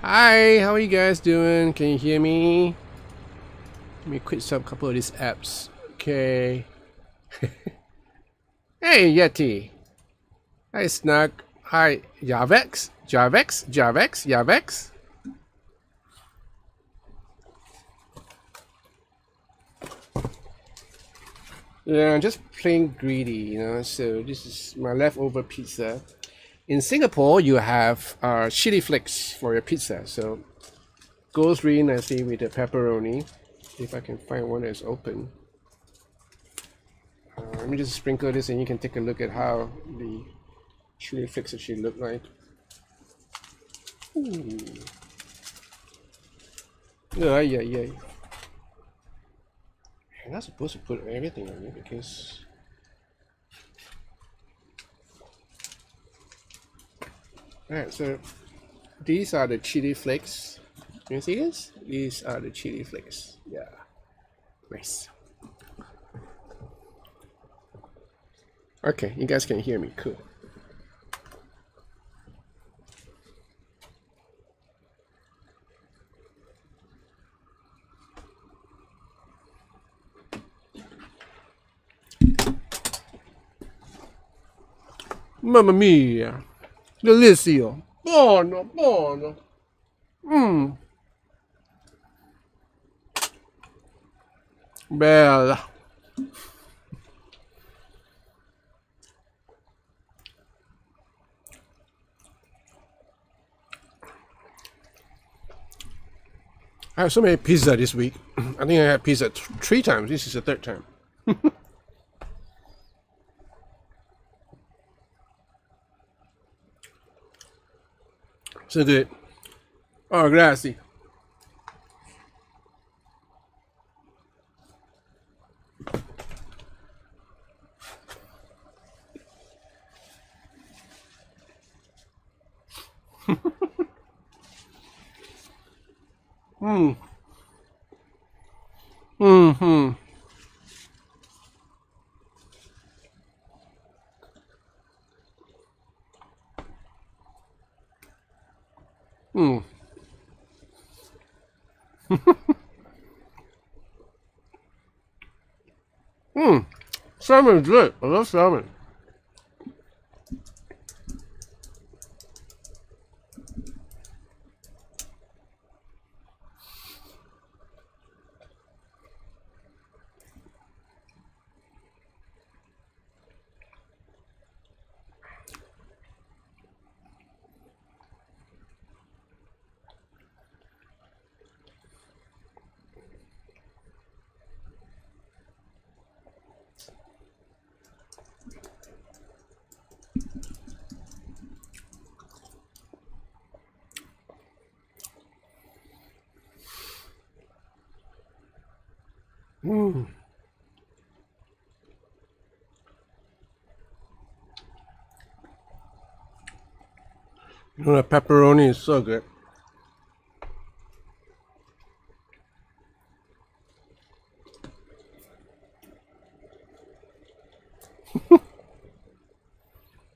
Hi, how are you guys doing? Can you hear me? Let me quit some couple of these apps. Okay. Hey, Yeti. Hi, Snug. Hi, Javex. Javex. Yeah, I'm just plain greedy, So this is my leftover pizza. In Singapore, you have chili flakes for your pizza, so goes really nicely with the pepperoni. If I can find one that's open. Let me just sprinkle this and you can take a look at how the chili flakes actually look like. Ooh. Yeah. You're not supposed to put everything on it because... Alright, so these are the chili flakes. Can you see this? These are the chili flakes. Yeah. Nice. Okay, you guys can hear me. Cool. Mamma mia! Delizio! Buono! Mmm! Bella! I have so many pizza this week. I think I had pizza 3 times. This is the 3rd time. So good. Oh, grazie. Mmm. Mm-hmm. Mmm. Mmm. Salmon's good. I love salmon. Mmm. The pepperoni is so good.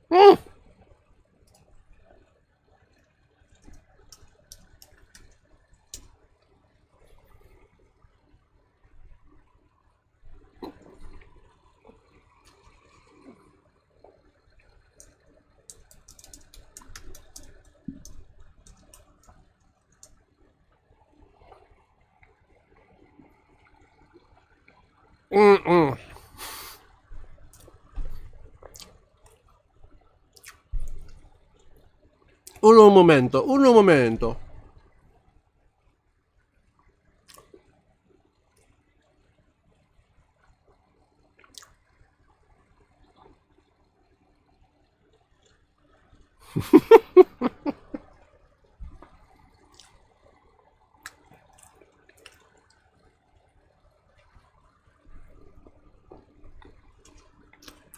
Mm. Mm-mm. Uno momento.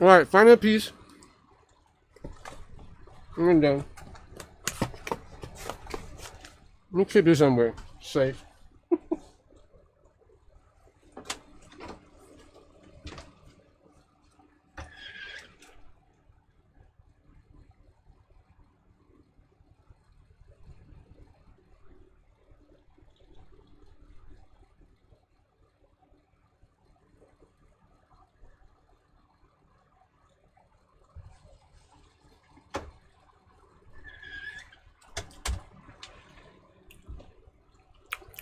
Alright, final piece. I'm done. Let me keep this somewhere. Safe.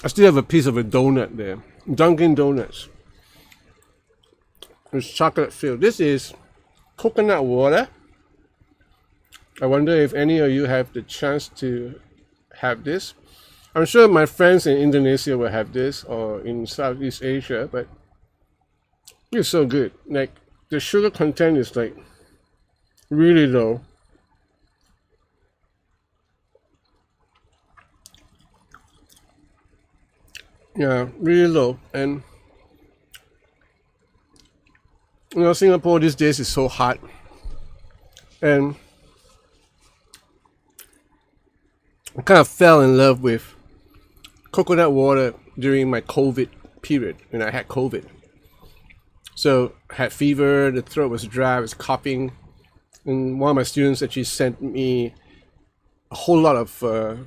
I still have a piece of a donut there. Dunkin' Donuts. It's chocolate filled. This is coconut water. I wonder if any of you have the chance to have this. I'm sure my friends in Indonesia will have this, or in Southeast Asia, but it's so good. Like, the sugar content is like really low. Yeah, really low. And you know, Singapore these days is so hot, and I kind of fell in love with coconut water during my COVID period when I had COVID. So I had fever, the throat was dry, I was coughing, and one of my students actually sent me a whole lot of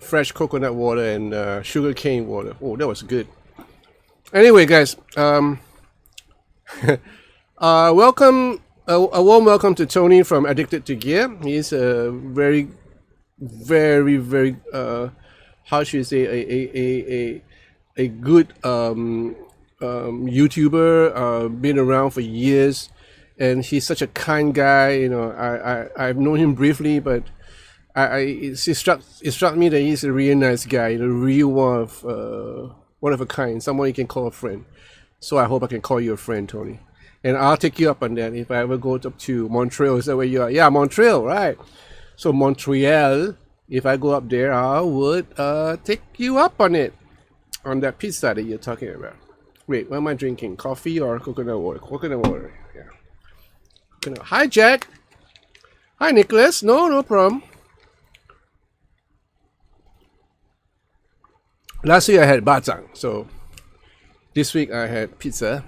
fresh coconut water and sugar cane water. Oh, that was good. Anyway, guys, welcome, a warm welcome to Tony from Addicted to Gear. He's a very, very, how should you say, a good YouTuber, been around for years, and he's such a kind guy. You know, I've known him briefly, but it struck me that he's a really nice guy, the real one of a kind, someone you can call a friend. So I hope I can call you a friend, Tony. And I'll take you up on that if I ever go up to Montreal. Is that where you are? Yeah, Montreal, right. So Montreal, if I go up there, I would take you up on it. On that pizza that you're talking about. Wait, what am I drinking? Coffee or coconut water? Coconut water, yeah. Coconut. Hi, Jack. Hi, Nicholas. No problem. Last week I had bacang, so this week I had pizza.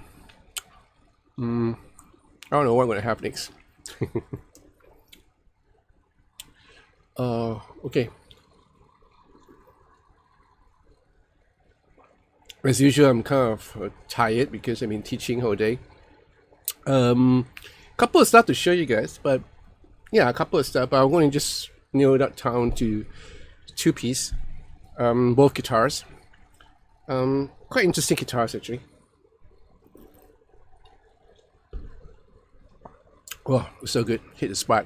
I don't know what I'm gonna have next. Okay. As usual, I'm kind of tired because I've been teaching all day. Couple of stuff to show you guys, but yeah, a couple of stuff. But I'm going to just narrow that down to two pieces. Both guitars. Quite interesting guitars actually. Oh, so good. Hit the spot.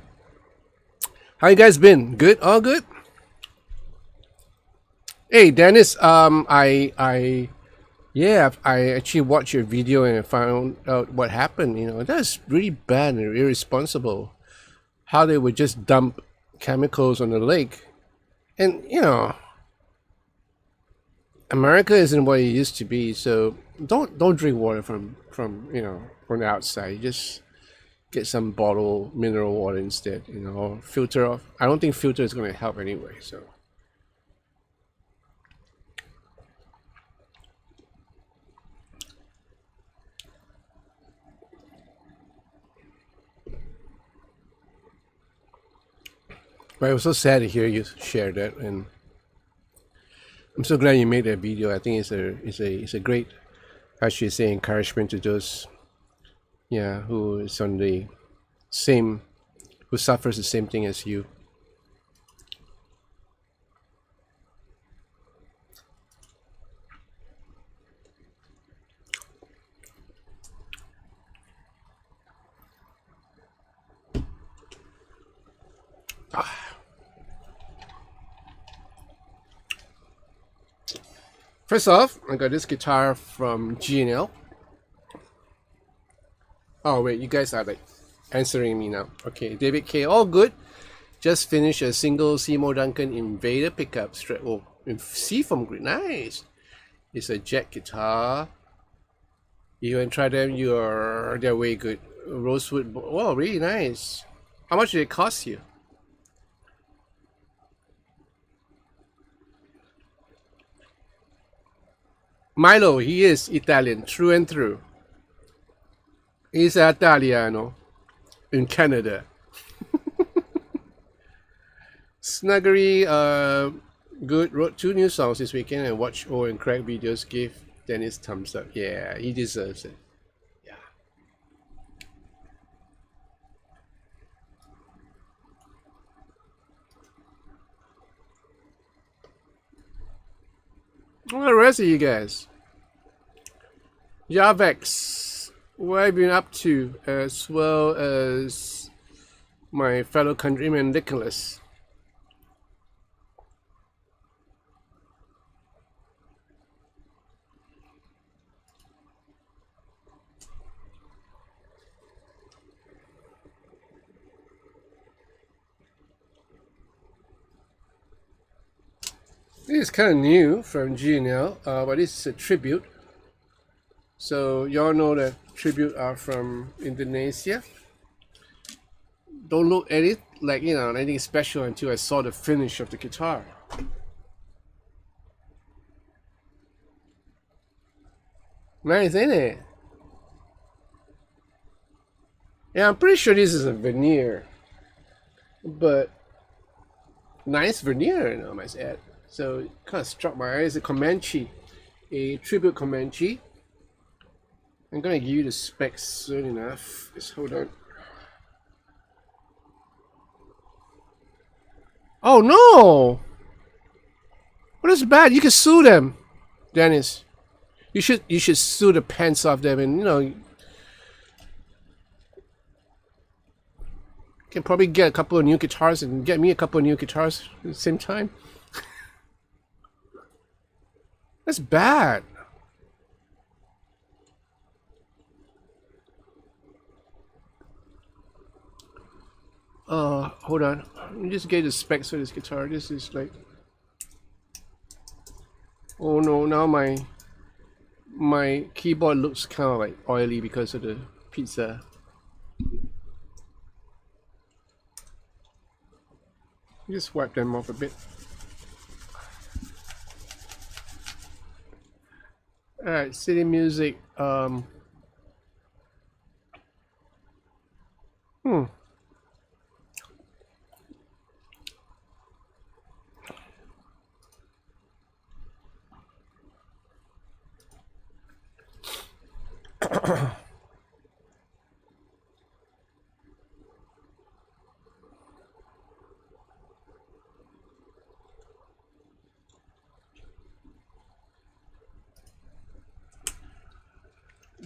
How you guys been? Good? All good? Hey, Dennis. I actually watched your video and I found out what happened. You know, that's really bad and irresponsible. How they would just dump chemicals on the lake, and you know, America isn't what it used to be. So don't drink water from the outside. You just get some bottled mineral water instead. You know, or filter off. I don't think filter is going to help anyway. So. But I was so sad to hear you share that, and I'm so glad you made that video. I think it's a great, how should you say, encouragement to those, yeah, who is on the same, who suffers the same thing as you. First off, I got this guitar from G&L. Oh wait, you guys are like answering me now. Okay, David K. All good. Just finished a single Seymour Duncan Invader pickup straight. Oh, in Seafoam green. Nice. It's a jet guitar. You can try them. They're way good. Rosewood. Oh, really nice. How much did it cost you? Milo, he is Italian, through and through. He's Italiano in Canada. Snuggery, good. Wrote 2 new songs this weekend and watched O and Craig videos. Give Dennis thumbs up. Yeah, he deserves it. Yeah. Well, the rest of you guys. Yavex, what have you been up to, as well as my fellow countryman Nicholas? This is kind of new from G&L, but this is a tribute. So y'all know that tribute are from Indonesia. Don't look at it like, you know, anything special until I saw the finish of the guitar. Nice, ain't it? Yeah, I'm pretty sure this is a veneer, but nice veneer, you know, I must add. So it kind of struck my eyes. A Comanche, a tribute Comanche. I'm gonna give you the specs soon enough. Just hold on. Oh no! What is bad? You can sue them, Dennis. You should sue the pants off them, and you know, you can probably get a couple of new guitars and get me a couple of new guitars at the same time. That's bad. Hold on. Let me just get the specs for this guitar. This is like, oh no, now my keyboard looks kind of like oily because of the pizza. Just wipe them off a bit. Alright, city music.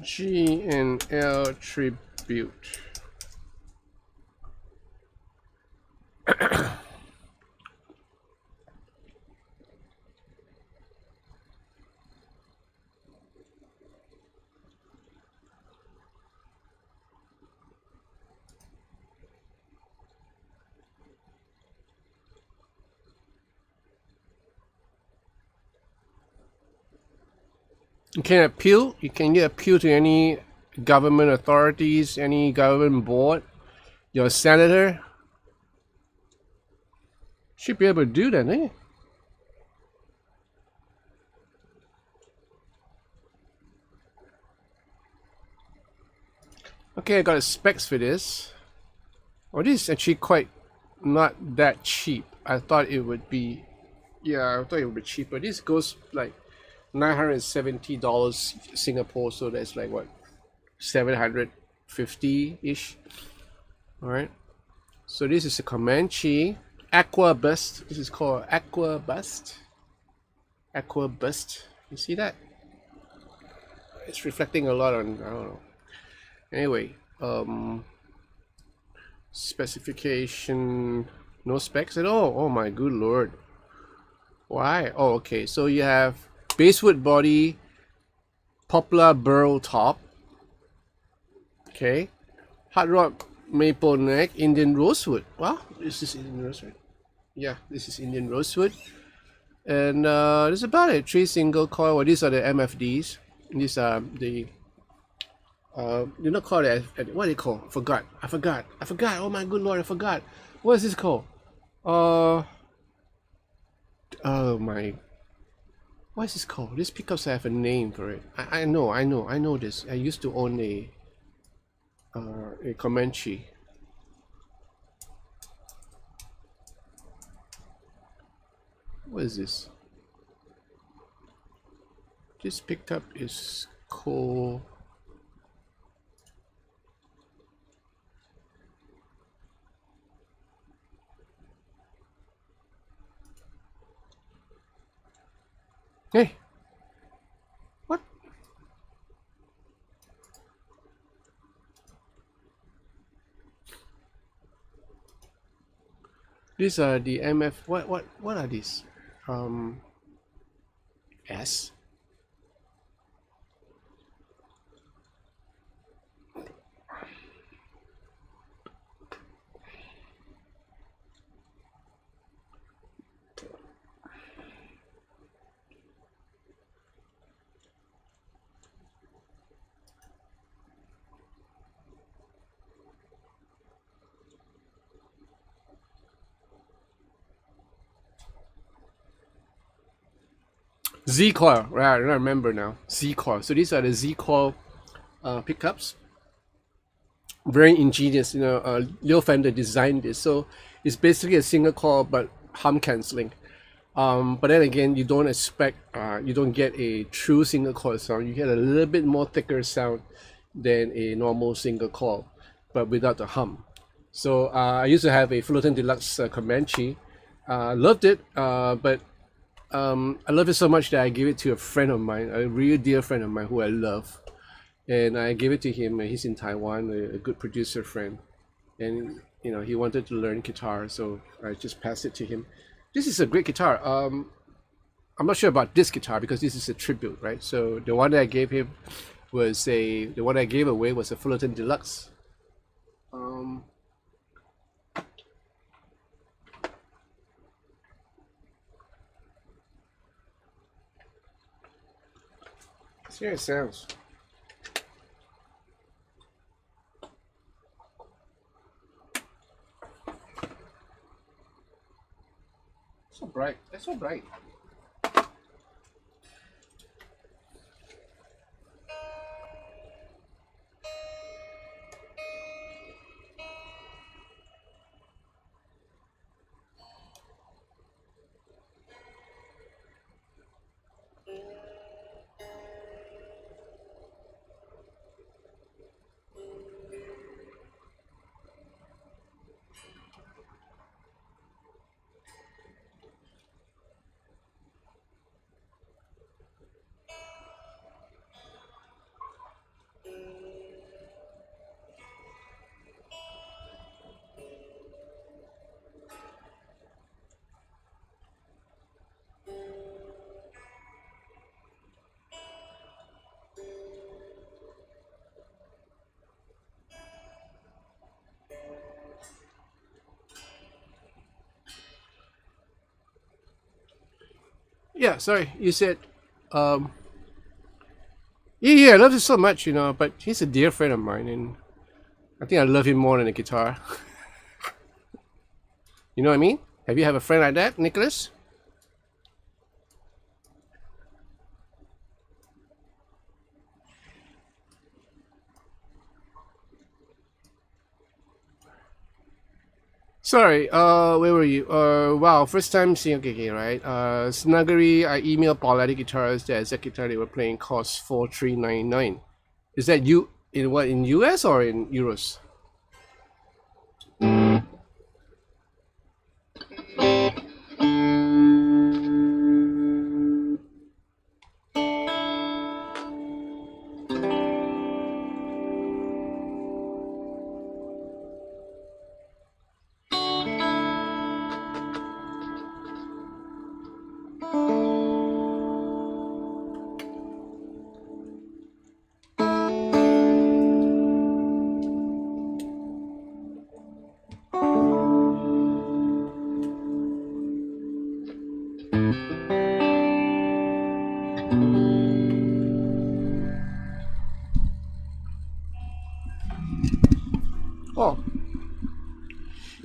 G&L Tribute. You can appeal. You can get appeal to any government authorities, any government board. Your senator should be able to do that, eh? Okay, I got the specs for this. Oh, this is actually quite not that cheap. I thought it would be, yeah, I thought it would be cheaper. This goes like $970 Singapore, so that's like what, 750-ish. All right. So this is a Comanche Aqua Bust. This is called Aqua Bust. Aqua Bust. You see that? It's reflecting a lot on, I don't know. Anyway, specification, no specs at all. Oh my good lord. Why? Oh, okay. So you have basswood body, poplar burl top. Okay. Hard rock maple neck, Indian rosewood. Wow, this is Indian rosewood. Yeah, this is Indian rosewood. And that's about it. 3 single coil. Well, these are the MFDs. These are the they're not called it. What are they called? I forgot. Oh my good lord, I forgot. What is this called? Oh my. What is this called? These pickups have a name for it. I know this. I used to own a Comanche. What is this? This pickup is called. Hey, These are the MF. What are these? S. Z coil, right? I remember now. Z coil. So these are the Z coil pickups. Very ingenious, you know. Leo Fender designed this, so it's basically a single coil but hum canceling. But then again, you don't expect, you don't get a true single coil sound. You get a little bit more thicker sound than a normal single coil, but without the hum. So I used to have a Fullerton Deluxe Comanche. Loved it, but I love it so much that I gave it to a friend of mine, a real dear friend of mine who I love. And I gave it to him. He's in Taiwan, a good producer friend. And, you know, he wanted to learn guitar, so I just passed it to him. This is a great guitar. I'm not sure about this guitar because this is a tribute, right? So the one that I gave him was the one I gave away was a Fullerton Deluxe. Let's hear how it sounds. So bright. That's so bright. Yeah, sorry. You said, yeah, I love it so much, you know, but he's a dear friend of mine, and I think I love him more than a guitar. You know what I mean? Have you have a friend like that, Nicholas? Sorry, where were you? Wow, first time seeing, okay, right? Snuggery, I emailed Paulette Guitars, the exact guitar they were playing cost 4,399. Is that you, in what, in US or in euros? Oh,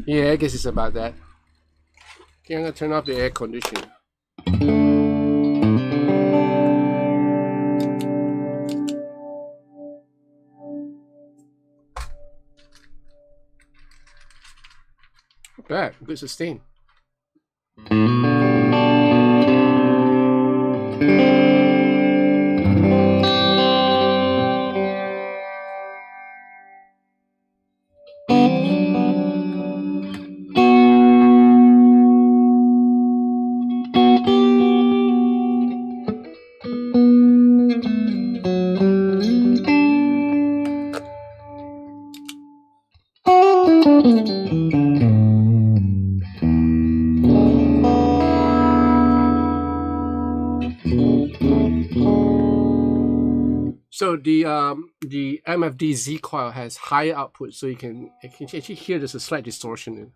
yeah, I guess it's about that. Okay, I'm gonna turn off the air conditioner. Not bad, good sustain. the MFD Z coil has higher output, so you can actually hear there's a slight distortion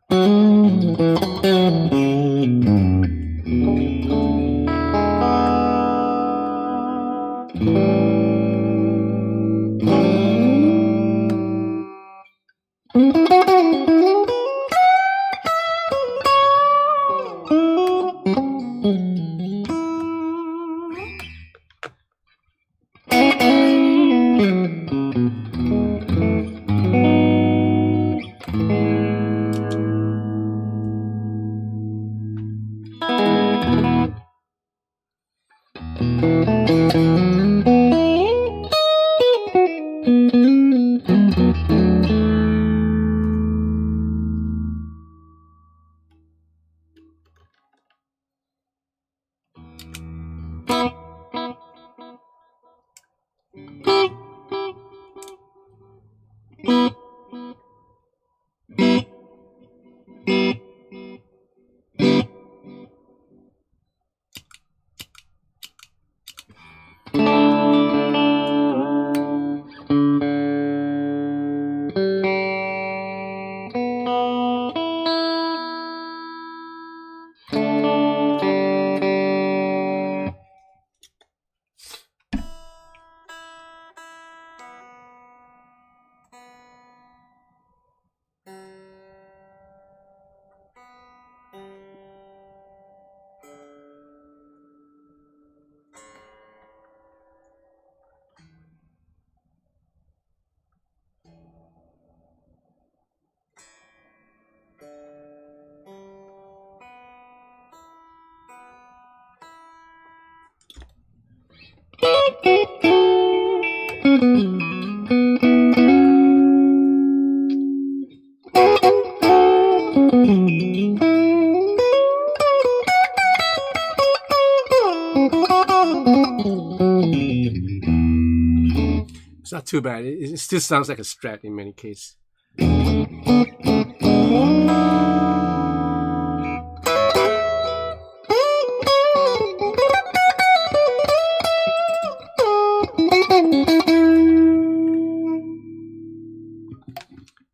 It's not too bad. It still sounds like a Strat in many cases.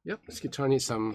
Yep, this guitar needs some.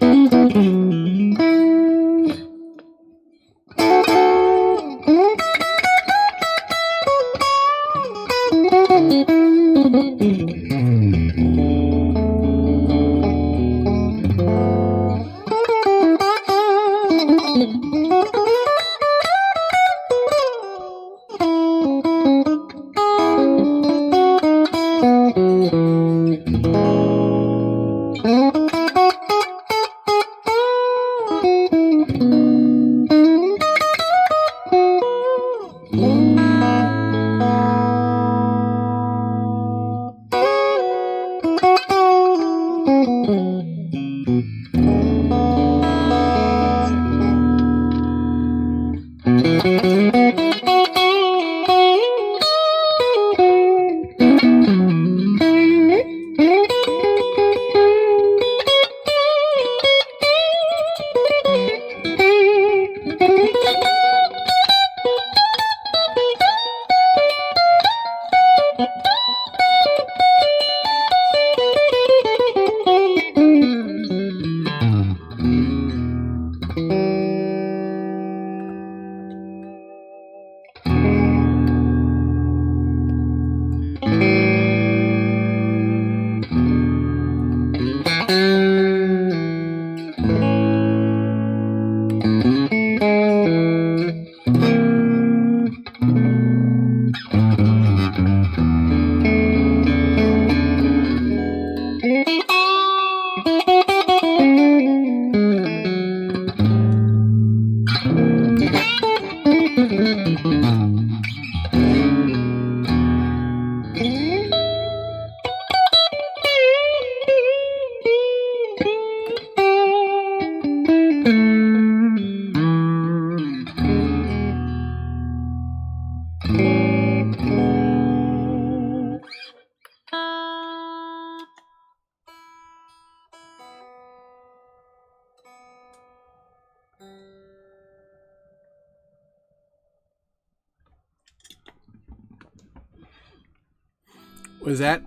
Was that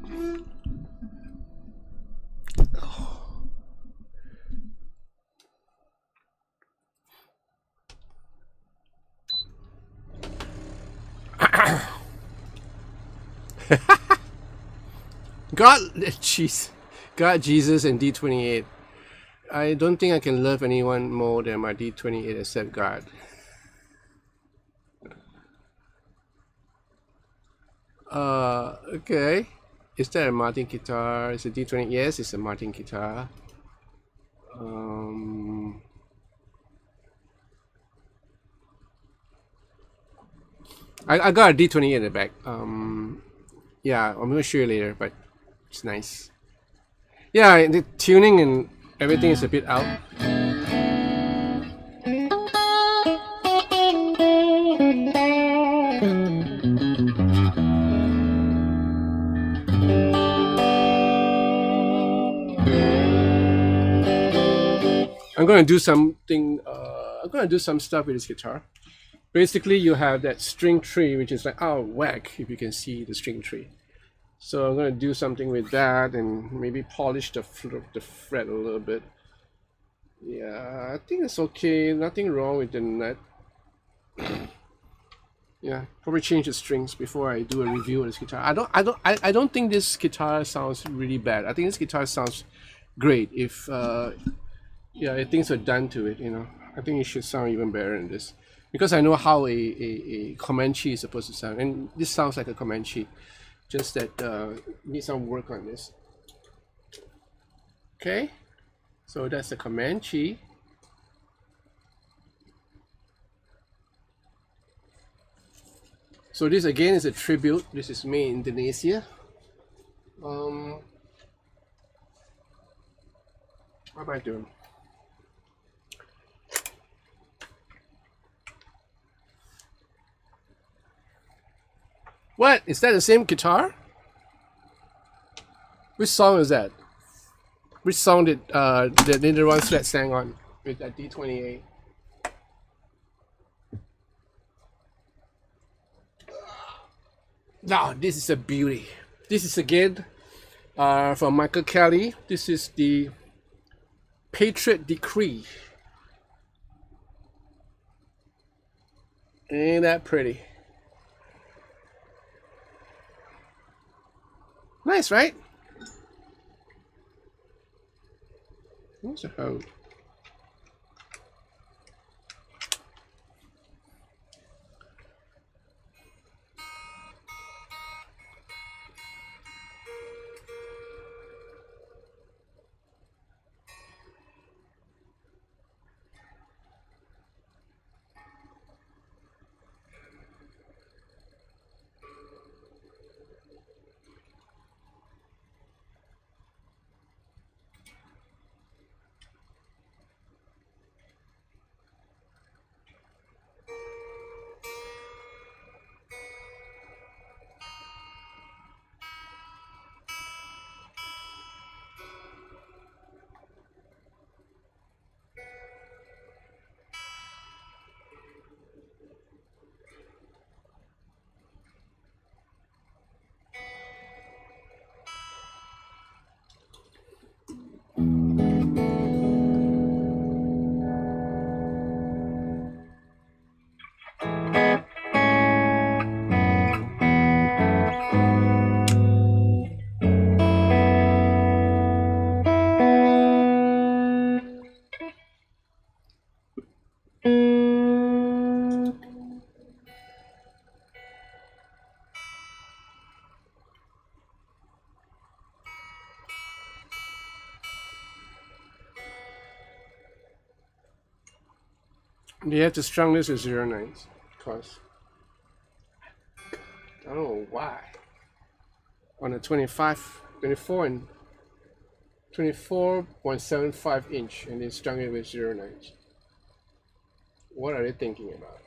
God, jeez, God, Jesus, and D28. I don't think I can love anyone more than my D28 except God. Okay. Is that a Martin guitar? It's a D20. Yes, it's a Martin guitar. I got a D20 in the back. Yeah, I'm gonna show you later, but it's nice. Yeah, the tuning and everything is a bit out. I'm gonna do something. I'm gonna do some stuff with this guitar. Basically, you have that string tree, which is like whack. If you can see the string tree. So I'm gonna do something with that and maybe polish the fret a little bit. Yeah, I think it's okay. Nothing wrong with the nut. Yeah, probably change the strings before I do a review of this guitar. I don't think this guitar sounds really bad. I think this guitar sounds great if things were done to it. I think it should sound even better than this because I know how a Comanche is supposed to sound, and this sounds like a Comanche. Just that need some work on this. Okay, so that's the Comanche. So this again is a tribute. This is made in Indonesia. What am I doing? What? Is that the same guitar? Which song is that? Which song did the Ninja One Thread sang on with that D28? Now, this is a beauty. This is again from Michael Kelly. This is the Patriot Decree. Ain't that pretty? Nice, right? What's a hoe? You have to strum this with 0.9s because I don't know why. On a 24 and 24.75 inch, and they strung it with 0.9s. What are they thinking about?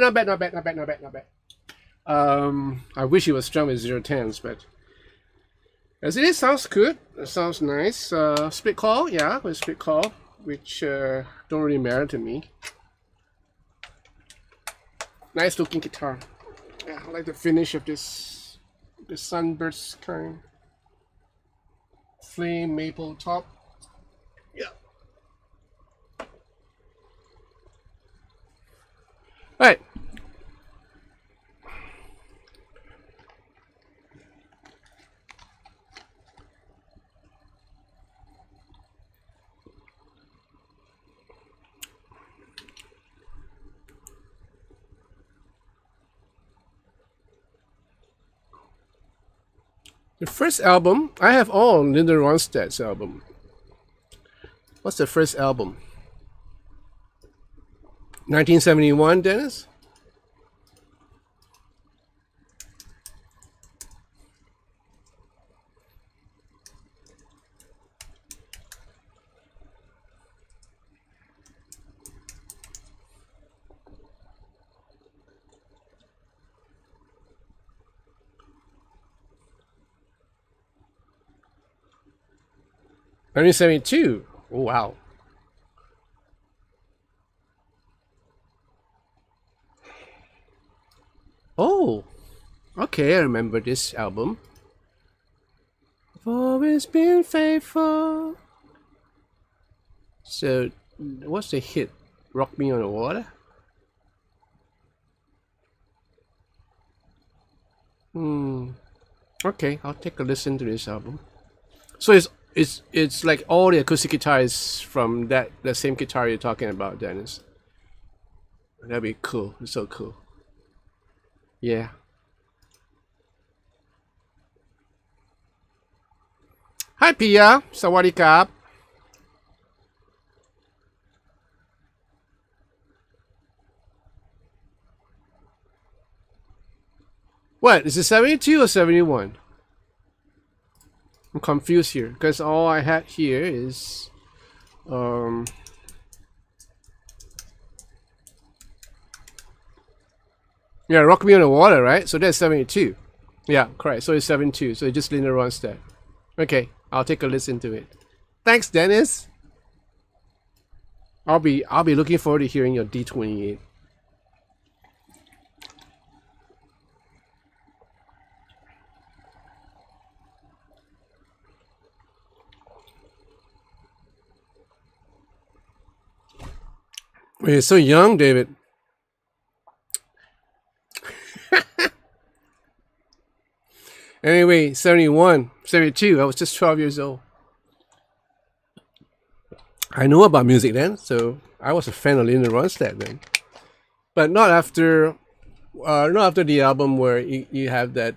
Not bad, not bad, not bad, not bad, not bad. I wish it was strung with 010s, but as it is, sounds good. It sounds nice. Split call, yeah, with split call, which don't really matter to me. Nice looking guitar. Yeah, I like the finish of this the sunburst kind. Flame maple top. Yeah. All right. The first album, I have all Linda Ronstadt's album. What's the first album? 1971, Dennis? Only 72. Oh, wow. Oh, okay. I remember this album. I've always been faithful. So, what's the hit? Rock Me on the Water? Okay, I'll take a listen to this album. So it's like all the acoustic guitars from the same guitar you're talking about, Dennis. That'd be cool. It's so cool. Yeah. Hi Pia, Sawadee Kap. What, is it 72 or 71? I'm confused here because all I had here is yeah, Rock Me on the Water, right? So that's 72. Yeah, correct. So it's 72. So it's just Linda Ronstadt. Okay, I'll take a listen to it. Thanks, Dennis. I'll be looking forward to hearing your D28. You're so young, David. Anyway, 71, 72. I was just 12 years old. I knew about music then, so I was a fan of Linda Ronstadt then. But not after the album where you have that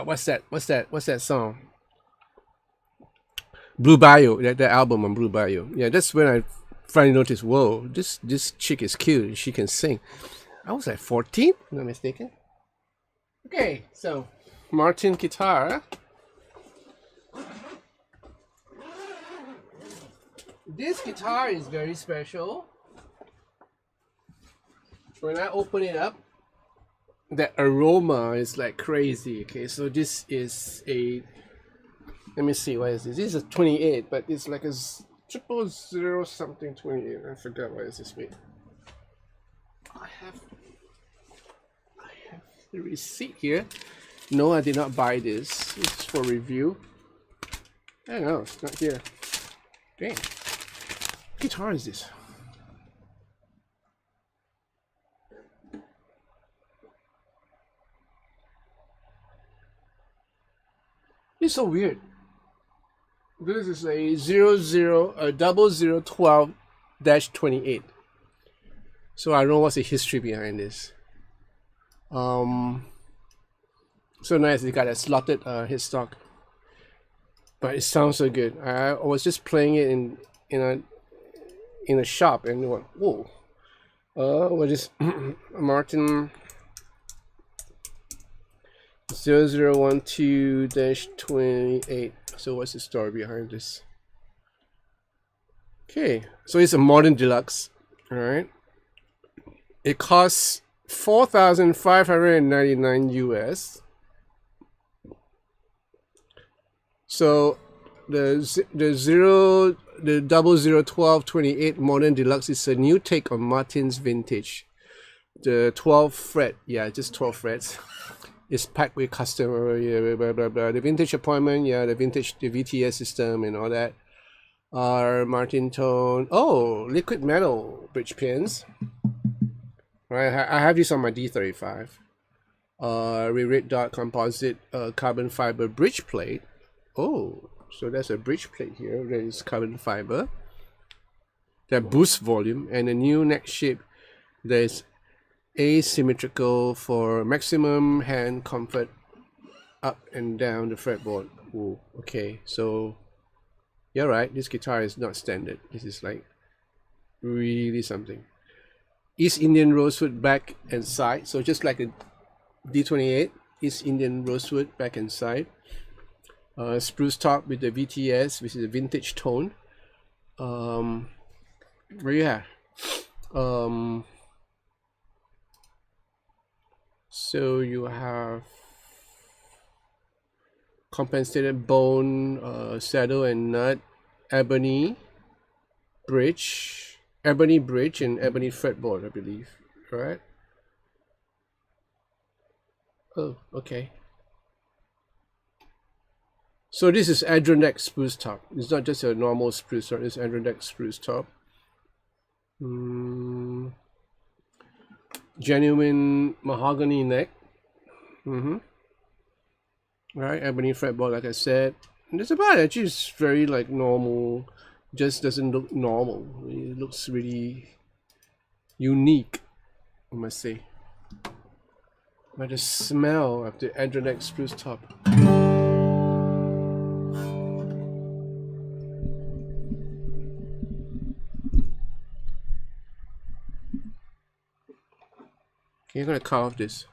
what's that song? Blue Bayou, that album on Blue Bayou. Yeah, that's when I finally noticed, whoa, this chick is cute. She can sing. I was like 14, if I'm not mistaken. Okay, so Martin guitar. This guitar is very special. When I open it up, the aroma is like crazy. Okay, so this is a, let me see, what is this? This is a 28, but it's like a 000 something 28. I forgot what is this. Wait, I have the receipt here. No, I did not buy this. It's for review. I don't know, it's not here. Dang. What guitar is this? It's so weird. This is a 0012-28. So I don't know what's the history behind this. So nice. It got a slotted headstock, but it sounds so good. I was just playing it in a shop and went, whoa. What is Martin 0012-28. So what's the story behind this? Okay, so it's a modern deluxe. All right, it costs $4,599 US. So the 0012-28 modern deluxe is a new take on Martin's vintage. The 12 fret, yeah, just 12 frets. It's packed with customer, blah, blah, blah. The vintage appointment, yeah, the VTS system and all that. Martin tone. Oh, liquid metal bridge pins. Right, I have this on my D35. Rerid dot composite carbon fiber bridge plate. Oh, so that's a bridge plate here. There is carbon fiber that boosts volume, and a new neck shape that is asymmetrical for maximum hand comfort up and down the fretboard. Ooh, okay, so you're right, this guitar is not standard. This is like really something. East Indian rosewood back and side, so just like a D28, East Indian rosewood back and side. Spruce top with the VTS, which is a vintage tone. Yeah. So you have compensated bone, saddle and nut, ebony bridge, and ebony fretboard, I believe, right? Oh, okay. So this is Adirondack spruce top. It's not just a normal spruce top, it's Adirondack spruce top. Genuine mahogany neck. Right, ebony fretboard, like I said. And that's about it. Actually, it's very like normal. Just doesn't look normal. It looks really unique, I must say. But the smell of the Adirondack spruce top. Okay, I'm gonna carve this.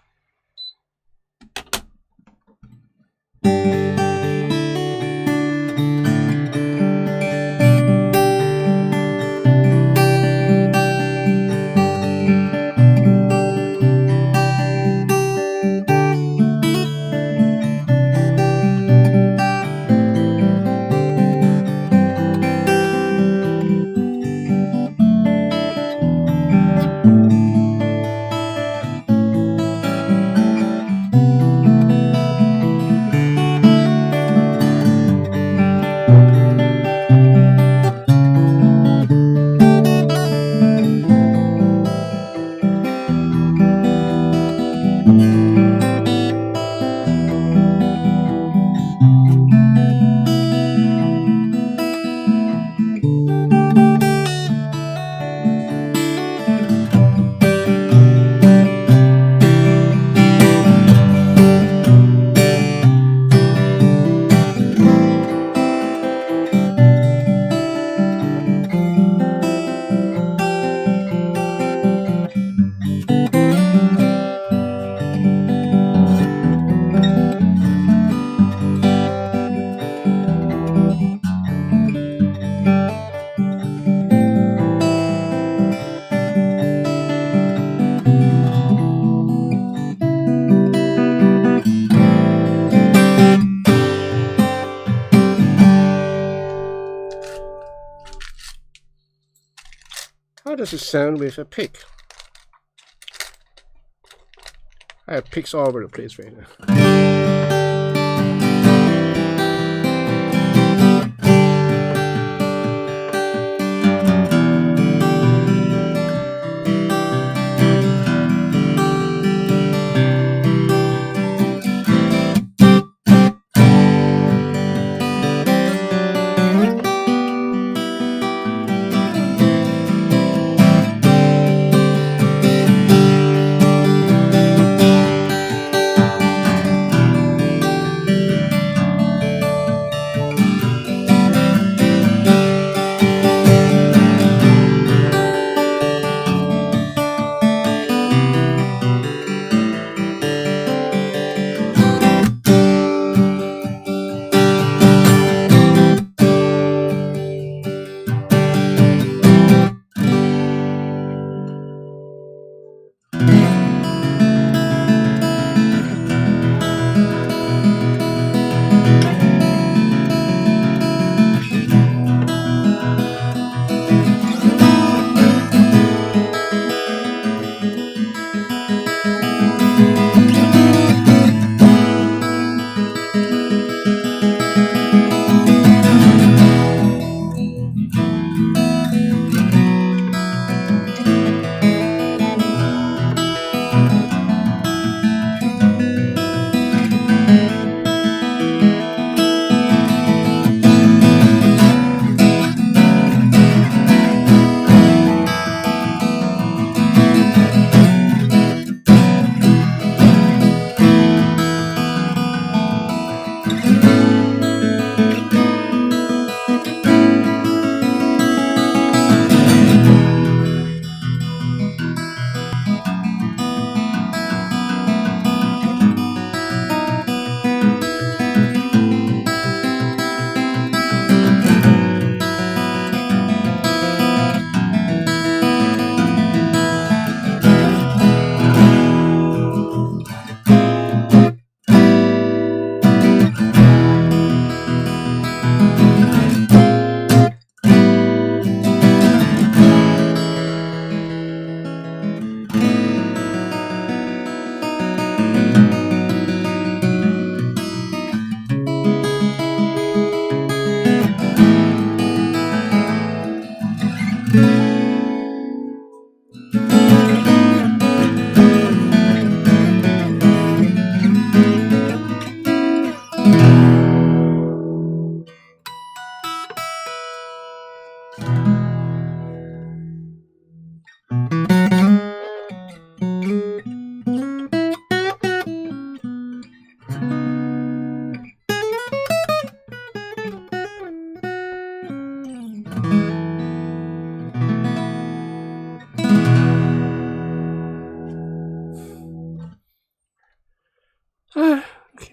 How does it sound with a pick? I have picks all over the place right now.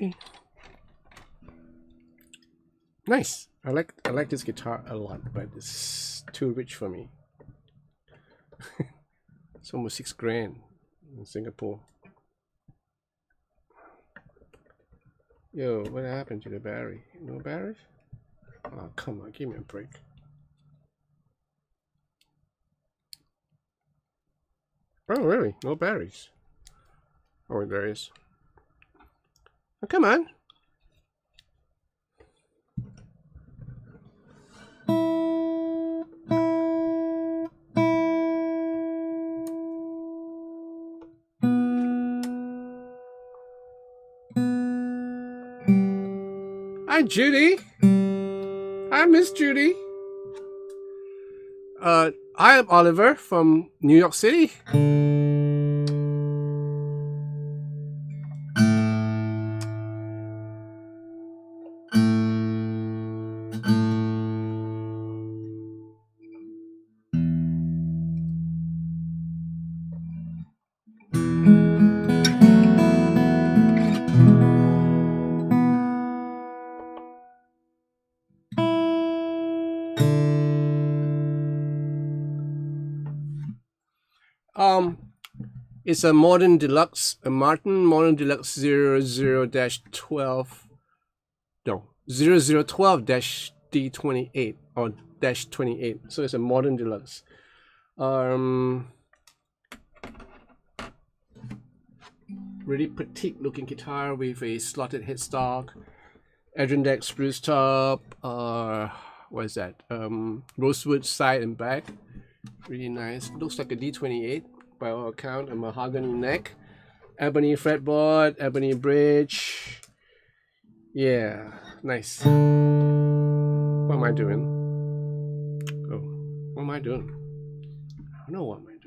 Okay. Nice. I like this guitar a lot, but it's too rich for me. It's almost $6,000 in Singapore. Yo, what happened to the battery? No batteries? Oh, come on, give me a break. Oh, really? No batteries? Oh, there is. Oh, come on. Hi, Judy. Hi, Miss Judy. I am Oliver from New York City. It's a Modern Deluxe, a Martin Modern Deluxe 00-12, no, 0012-D28 or -28. So it's a Modern Deluxe. Really petite looking guitar with a slotted headstock, Adirondack spruce top, what is that? Rosewood side and back. Really nice. Looks like a D28 by all account. A mahogany neck, ebony fretboard, ebony bridge. Yeah, nice. What am I doing? Oh, what am I doing? I don't know what am I doing.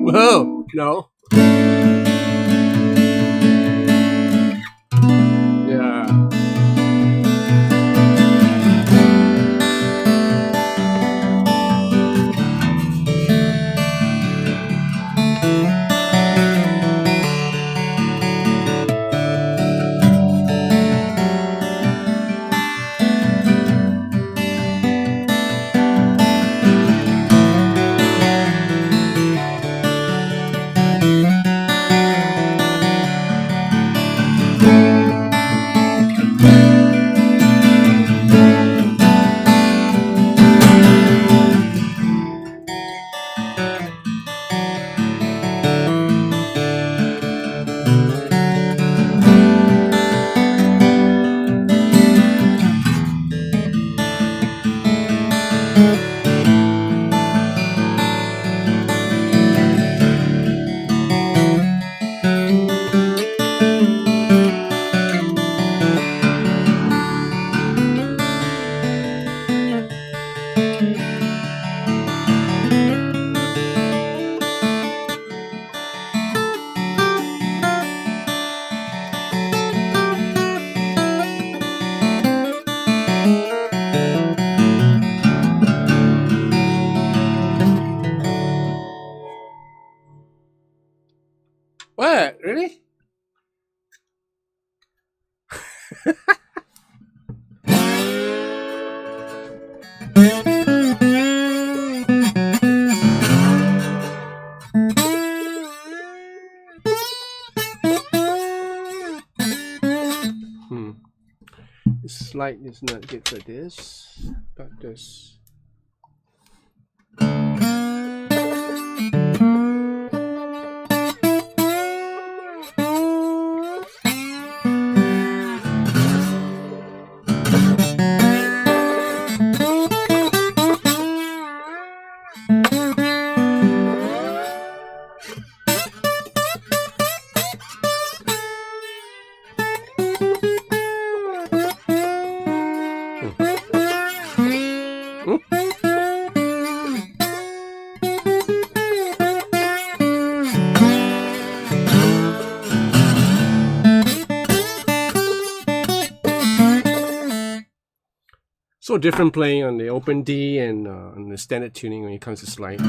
Whoa, no. Yeah. What? Really? The slide is not good for this, but this. So different playing on the open D and on the standard tuning when it comes to slide.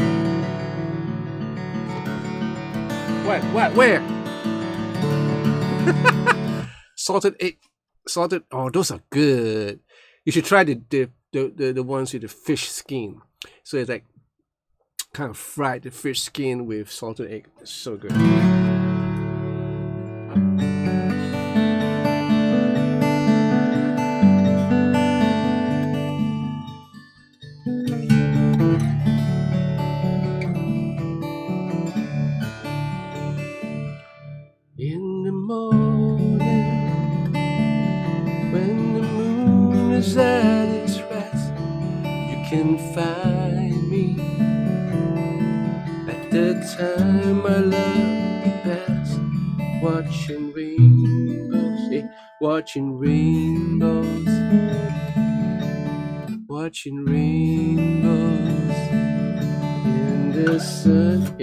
What? Where? Salted egg. Salted. Oh, those are good. You should try the ones with the fish skin. So it's like kind of fried the fish skin with salted egg. It's so good. In the morning, when the moon is at its rest, you can find me at the time I love you best, watching rainbows, watching rainbows, watching rainbows in the sun,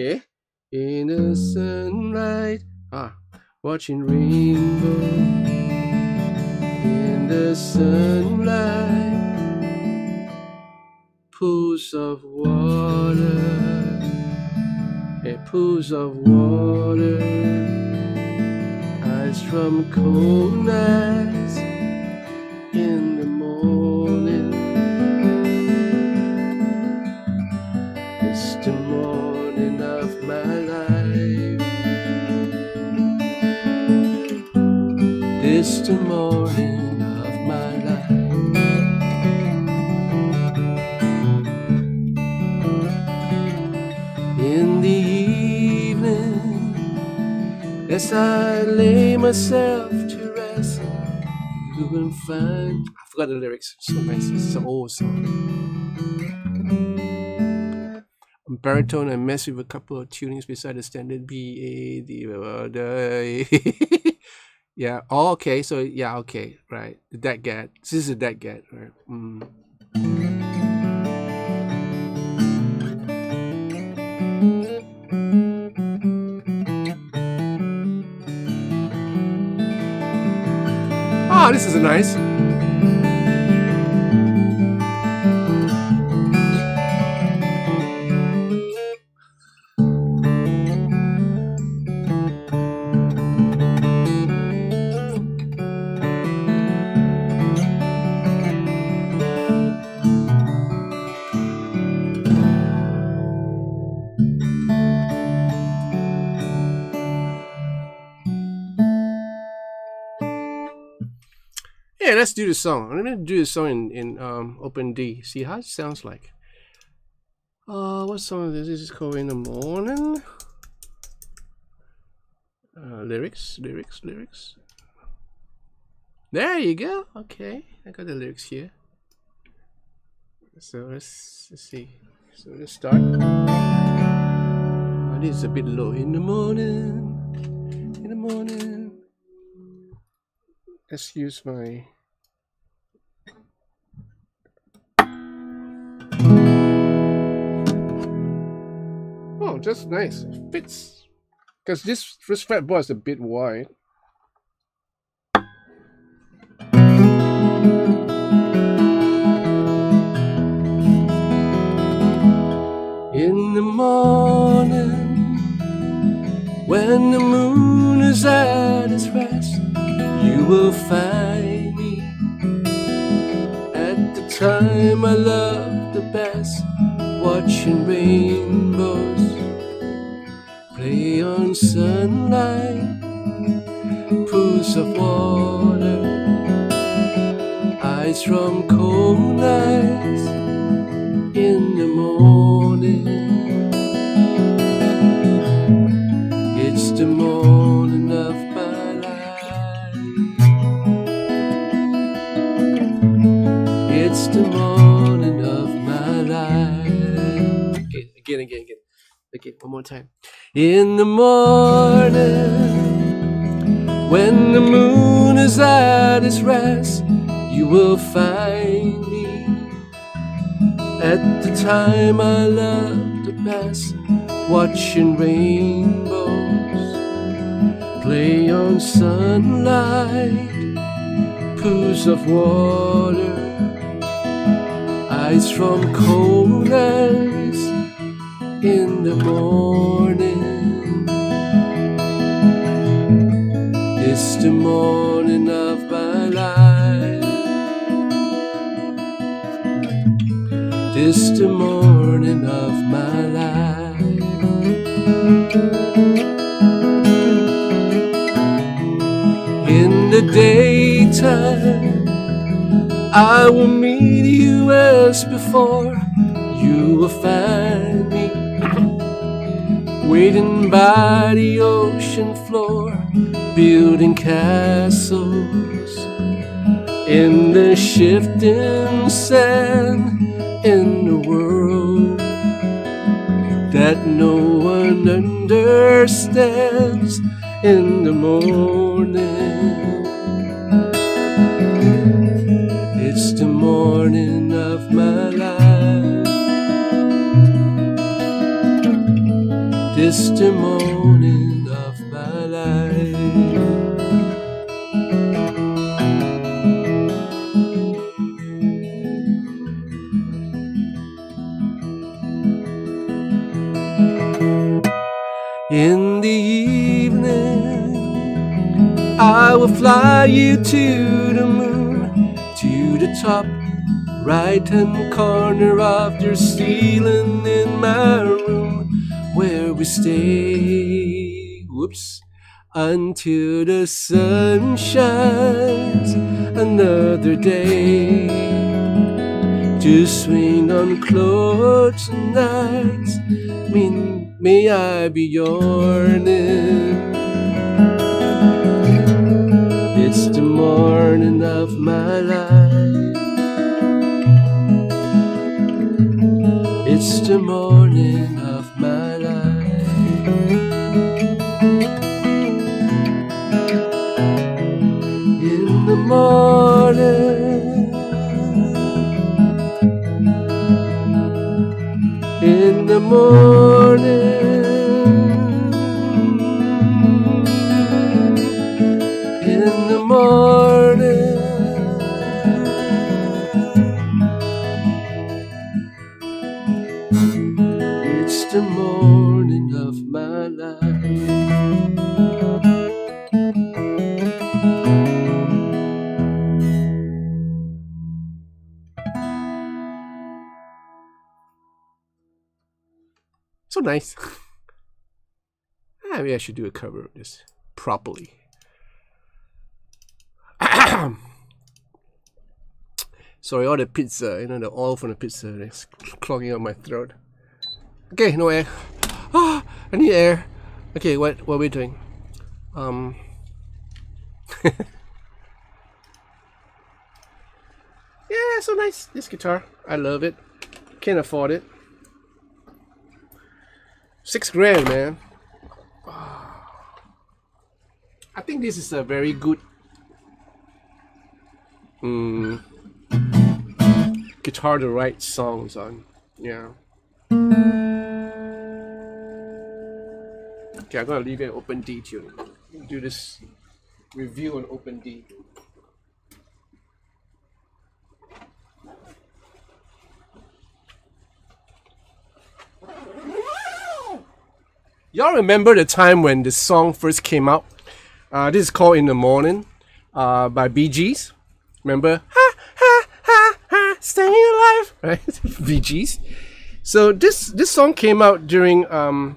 in the sunlight. Watching rainbow in the sunlight, pools of water, pools of water, ice from cold nights in the morning. It's the morning of my life. It's the morning of my life. In the evening, as I lay myself to rest, you will find. I forgot the lyrics. So nice. It's an old song. On baritone, I mess with a couple of tunings beside the standard B, A, D, yeah. Oh, okay. So yeah. Okay. Right. The dead get. This is a dead get. Right. Oh, this is nice. Yeah, let's do the song. I'm gonna do the song in open D. See how it sounds like. What song is this? This is called In the Morning. Lyrics. There you go. Okay, I got the lyrics here. So let's see. So let's start. This is a bit low. In the morning. Let's use my. Oh, just nice. It fits. Because this fretboard is a bit wide. In the morning, when When the moon is at its rest, you will find me at the time I love the best, watching rainbows play on sunlight, pools of water, eyes from cold nights in the morning. It's the morning of my life. It's the morning of my life. Again. Okay, one more time. In the morning, when the moon is at its rest, you will find me at the time I love the best, watching rainbows play on sunlight, pools of water, eyes from cold nights in the morning. It's the morning of my life. It's the morning of my life. In the daytime, I will meet you as before. You will find me waiting by the ocean floor, building castles in the shifting sand, in the world that no one understands. In the morning, it's the morning of my life. It's the morning of my life. In the evening, I will fly you to the moon, to the top right-hand corner of your ceiling in my room, where we stay, until the sun shines another day, to swing on clothes and nights. May I be yearning. It's the morning of my life. It's the morning of my life. In the morning, in the morning, in the morning, it's the morning of my life. So nice. Maybe I should do a cover of this properly. Sorry, all the pizza, the oil from the pizza is clogging up my throat. Okay, no air. I need air. Okay, what are we doing? Yeah, so nice. This guitar, I love it. Can't afford it. $6,000, man. I think this is a very good guitar to write songs on. Yeah. Okay, I'm gonna leave it open D tune. Do this review on open D. Y'all remember the time when the song first came out? This is called "In the Morning" by Bee Gees. Remember? Ha ha ha ha, staying alive, right? Bee Gees. So this song came out during a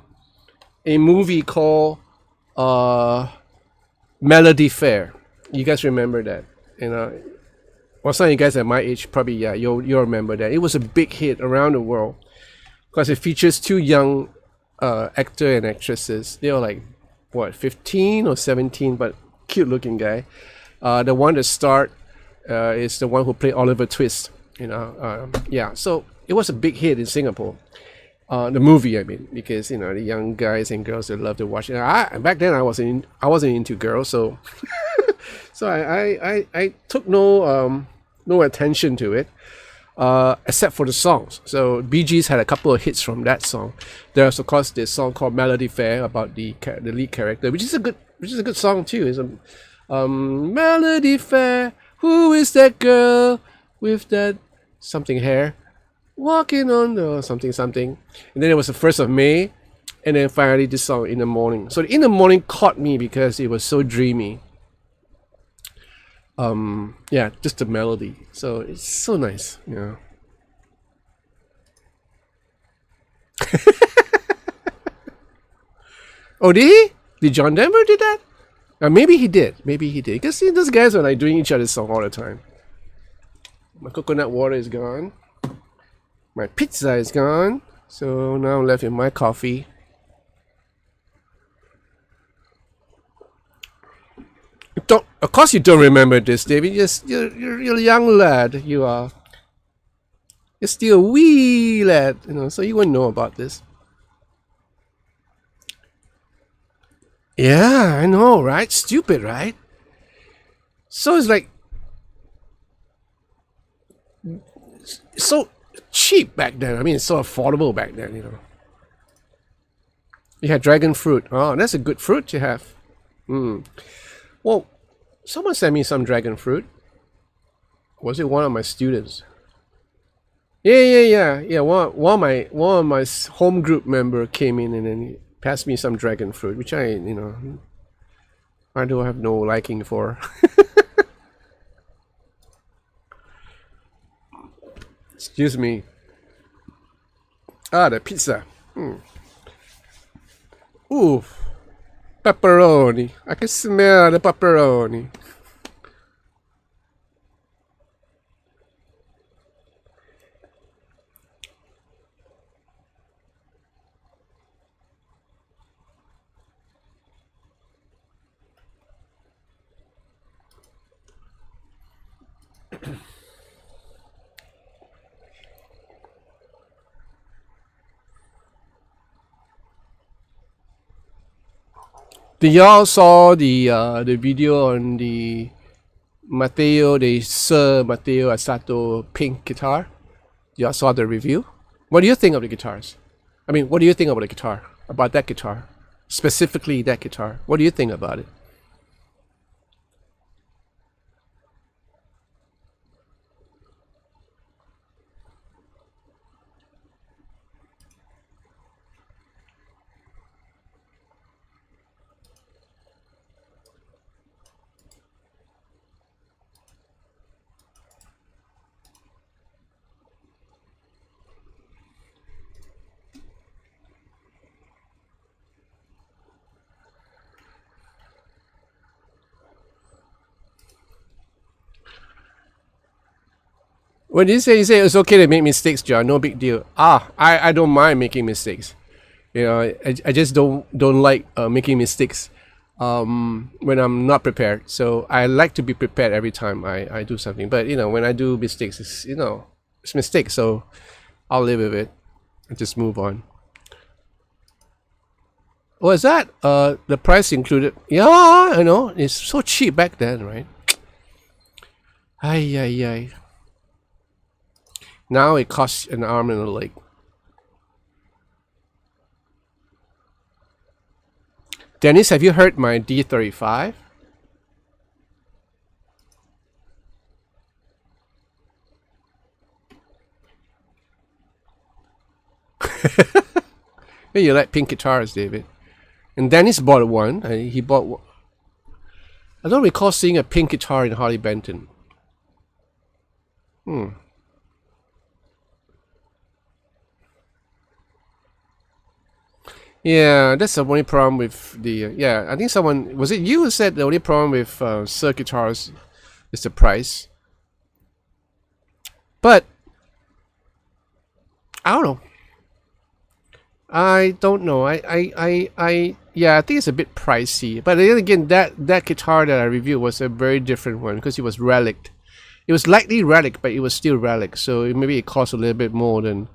movie called Melody Fair. You guys remember that? You know, well, some of you guys at my age probably you'll remember that. It was a big hit around the world because it features two young actor and actresses. They were like what 15 or 17, but cute looking guy. The one that starred is the one who played Oliver Twist. You know, So it was a big hit in Singapore. The movie, I mean, because you know the young guys and girls that love to watch it. Back then I wasn't into girls, so so I took no attention to it, except for the songs. So Bee Gees had a couple of hits from that song. There's of course this song called Melody Fair about the lead character, which is a good song too. It's a Melody Fair. Who is that girl with that something hair? Walking on the something. And then it was the 1st of May, and then finally this song "In the Morning." So "In the Morning" caught me because it was so dreamy. Just the melody. So it's so nice, you know. Oh, did he? Did John Denver did that? Maybe he did. Because see, those guys are like doing each other's song all the time. My coconut water is gone. My pizza is gone, so now I'm left with my coffee. Of course, you don't remember this, David. You're a young lad. You are. You're still a wee lad, you know. So you wouldn't know about this. Yeah, I know, right? Stupid, right? So it's like so cheap back then. I mean, it's so affordable back then, you know. You had dragon fruit. Oh, that's a good fruit to have. Well, someone sent me some dragon fruit. Was it one of my students? Yeah. One of my home group member came in and then he passed me some dragon fruit, which I don't have no liking for. Excuse me. The pizza. Ooh, pepperoni. I can smell the pepperoni. Did y'all saw the video on the Sir Matteo Asato pink guitar? Y'all saw the review? What do you think of the guitars? I mean, what do you think about the guitar? About that guitar? Specifically that guitar. What do you think about it? When you say it's okay to make mistakes, John, no big deal. I don't mind making mistakes. You know, I just don't like making mistakes when I'm not prepared. So I like to be prepared every time I do something. But you know, when I do mistakes, it's mistakes. So I'll live with it and just move on. Was that the price included? Yeah, I know. It's so cheap back then, right? Ay. Now it costs an arm and a leg. Dennis, have you heard my D35? Hey, you like pink guitars, David. And Dennis bought one. And he bought one. I don't recall seeing a pink guitar in Harley Benton. Yeah, that's the only problem with the. Yeah, I think someone. Was it you who said the only problem with Sir guitars is the price? But I don't know. I don't know. Yeah, I think it's a bit pricey. But then again, that guitar that I reviewed was a very different one because it was relic. It was lightly relic, but it was still relic. So maybe it cost a little bit more than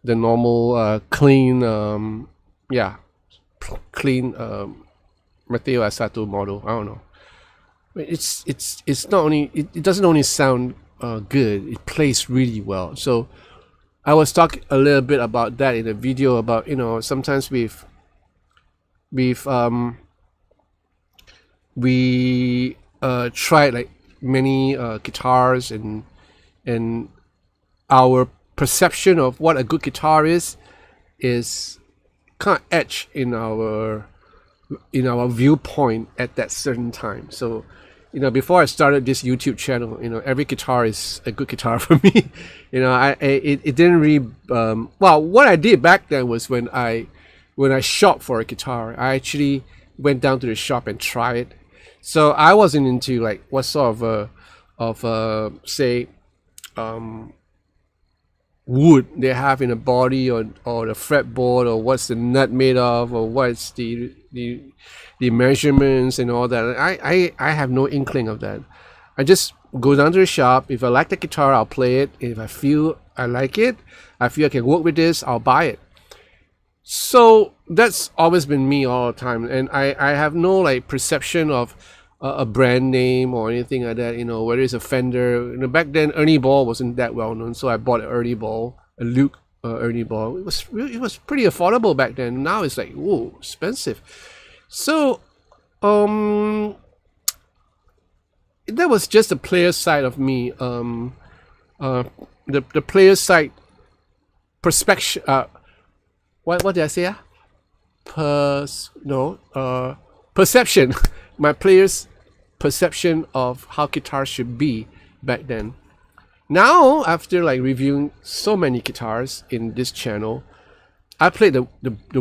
the normal clean, clean Matteo Asato model. I don't know. It's not only it doesn't only sound good. It plays really well. So I was talking a little bit about that in the video about sometimes we tried like many guitars and our perception of what a good guitar is kind of etched in our viewpoint at that certain time. So before I started this YouTube channel, every guitar is a good guitar for me. It didn't really. Well, what I did back then was when I shopped for a guitar, I actually went down to the shop and tried it. So I wasn't into like what sort of say wood they have in the body or the fretboard or what's the nut made of or what's the measurements and all that. I have no inkling of that. I just go down to the shop. If I like the guitar, I'll play it. If I feel I like it, I feel I can work with this, I'll buy it. So that's always been me all the time, and I have no like perception of a brand name or anything like that. Whether it's a Fender. Back then Ernie Ball wasn't that well known, so I bought an Ernie Ball, a Luke Ernie Ball. It was pretty affordable back then. Now it's like whoa, expensive. So that was just the player side of me. The player side perspective. What did I say? Perception. My players' perception of how guitars should be back then. Now, after like reviewing so many guitars in this channel, I played the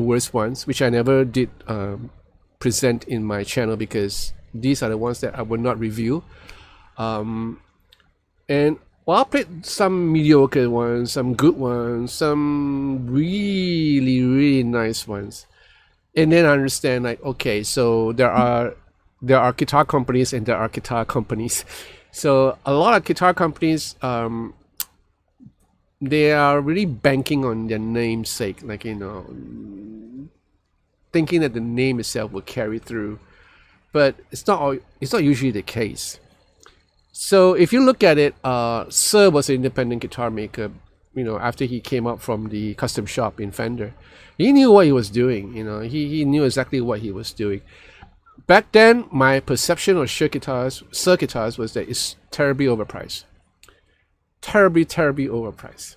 worst ones, which I never did present in my channel because these are the ones that I would not review. And I played some mediocre ones, some good ones, some really, really nice ones. And then I understand like, okay, so there are guitar companies and there are guitar companies. So a lot of guitar companies, they are really banking on their namesake, like thinking that the name itself will carry through, but it's not usually the case. So if you look at it, Sir was an independent guitar maker. After he came up from the custom shop in Fender, he knew what he was doing. He knew exactly what he was doing. Back then, my perception of Sir guitars was that it's terribly overpriced. Terribly overpriced.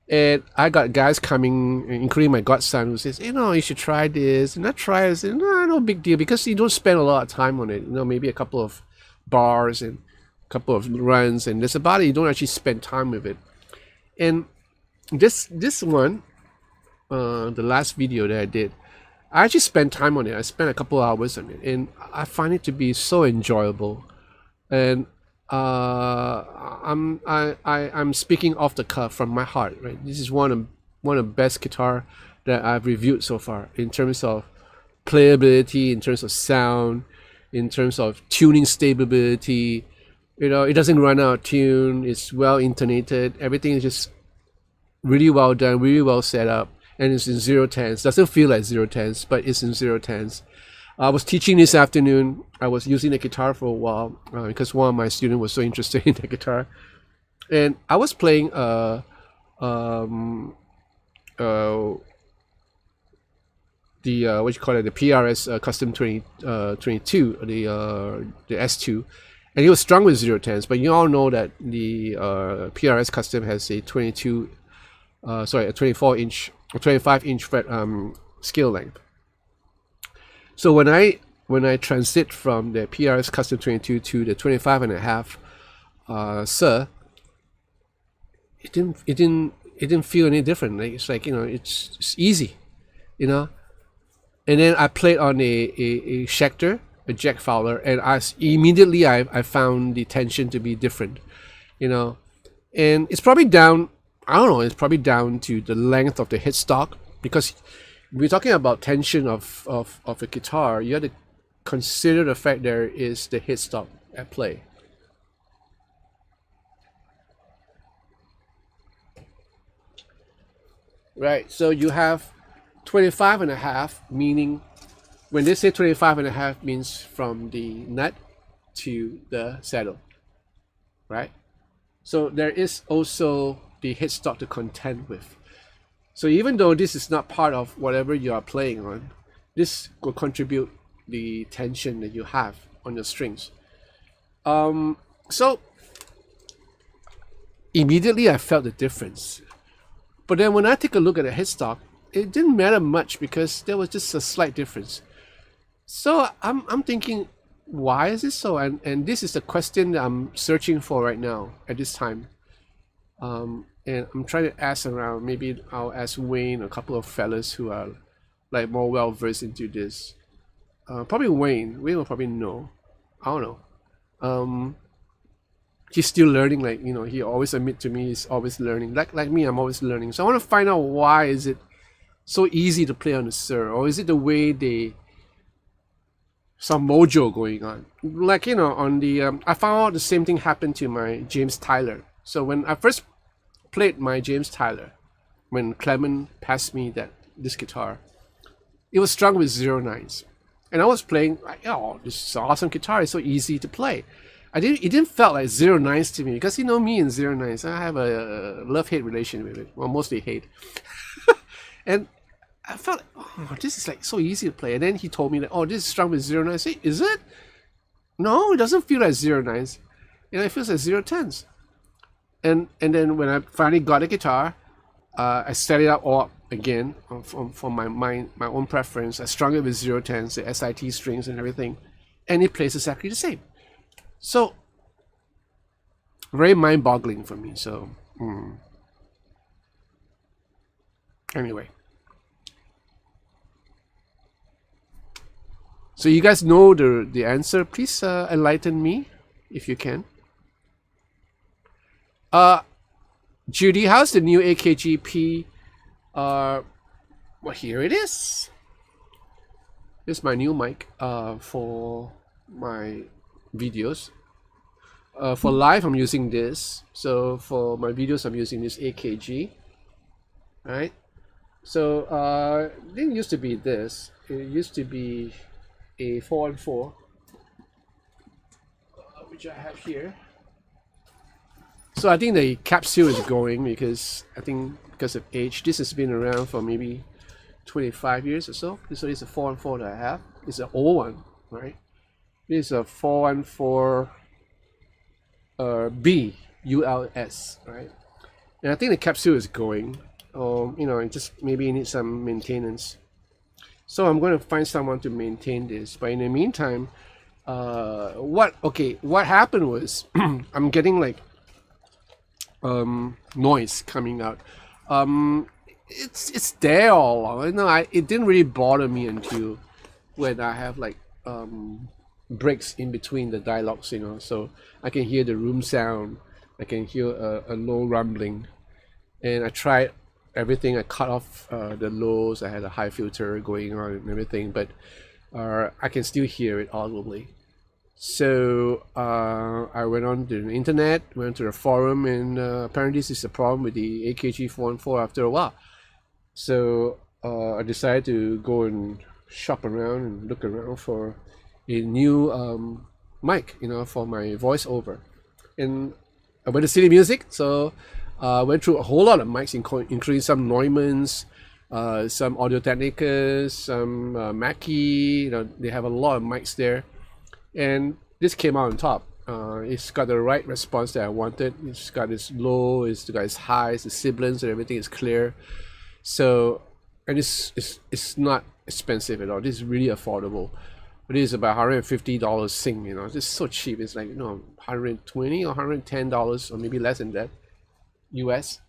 And I got guys coming, including my godson, who says, you should try this. And I try it. And no big deal, because you don't spend a lot of time on it. Maybe a couple of bars and a couple of runs, and that's about it. You don't actually spend time with it. And this one, the last video that I did, I actually spent time on it. I spent a couple of hours on it, and I find it to be so enjoyable. And I'm speaking off the cuff from my heart, right? This is one of the best guitar that I've reviewed so far in terms of playability, in terms of sound, in terms of tuning stability. It doesn't run out of tune. It's well intonated. Everything is just really well done, really well set up, and it's in 0/10s. Doesn't feel like 0/10s, but it's in 0/10s. I was teaching this afternoon. I was using the guitar for a while because one of my students was so interested in the guitar, and I was playing the the PRS Custom 22, the S2. And he was strung with 0/10s, but you all know that the PRS Custom has a 25-inch fret scale length. So when I transit from the PRS Custom 22 to the 25.5 Sir, it didn't feel any different. Like, it's like, it's easy, you know. And then I played on a Schecter, a Jack Fowler, and immediately I found the tension to be different, you know. And it's probably down, I don't know, it's probably down to the length of the headstock, because we're talking about tension of a guitar. You have to consider the fact there is the headstock at play. Right, so you have 25.5, meaning when they say 25.5 means from the nut to the saddle, right? So there is also the headstock to contend with. So even though this is not part of whatever you are playing on, this will contribute the tension that you have on your strings. So immediately I felt the difference. But then when I take a look at the headstock, it didn't matter much because there was just a slight difference. So I'm thinking, why is it so? And this is the question that I'm searching for right now at this time. And I'm trying to ask around. Maybe I'll ask Wayne, a couple of fellas who are like more well versed into this. Probably Wayne. Wayne will probably know. I don't know. He's still learning. Like, he always admit to me he's always learning. Like me, I'm always learning. So I want to find out, why is it so easy to play on the Sir, or is it the way some mojo going on? Like, on the I found out the same thing happened to my James Tyler. So when I first played my James Tyler, when Clement passed me this guitar, it was strung with 09s, and I was playing like, oh, this is an awesome guitar. It's so easy to play. It didn't felt like 09s to me, because me and 09s, I have a love-hate relation with it. Well, mostly hate. And I felt, oh, this is like so easy to play. And then he told me that, oh, this is strung with 09s. I say, is it? No, it doesn't feel like 09s. It feels like 010s. And then when I finally got the guitar, I set it up all up again for my own preference. I strung it with 010s, the SIT strings and everything, and it plays exactly the same. So very mind-boggling for me. So anyway, so you guys know the answer. Please enlighten me if you can. Judy, how's the new AKG-P? Well, here it is. This is my new mic for my videos. For live, I'm using this. So for my videos, I'm using this AKG. Right? So it didn't used to be this. It used to be a 414, which I have here. So I think the capsule is going because of age. This has been around for maybe 25 years or so. So it's a 414 that I have. It's an old one, right? This is a 414 B ULS, right? And I think the capsule is going. It just maybe needs some maintenance. So I'm going to find someone to maintain this. But in the meantime, what happened was I'm getting like noise coming out. It's there all along. It didn't really bother me until when I have like breaks in between the dialogues, so I can hear the room sound. I can hear a low rumbling, and I tried everything. I cut off the lows. I had a high filter going on and everything, but I can still hear it audibly. So I went on to the internet, went to the forum, and apparently this is a problem with the AKG 414 after a while. So I decided to go and shop around and look around for a new mic, for my voiceover. And I went to City Music, so I went through a whole lot of mics, including some Neumanns, some Audio Technicas, some Mackie. They have a lot of mics there. And this came out on top. It's got the right response that I wanted. It's got its low, it's got its highs, the sibilants, and everything is clear. So, and it's expensive at all. This is really affordable. It is about $150 Sing, you know. It's so cheap. It's like, you know, $120 or $110 or maybe less than that US.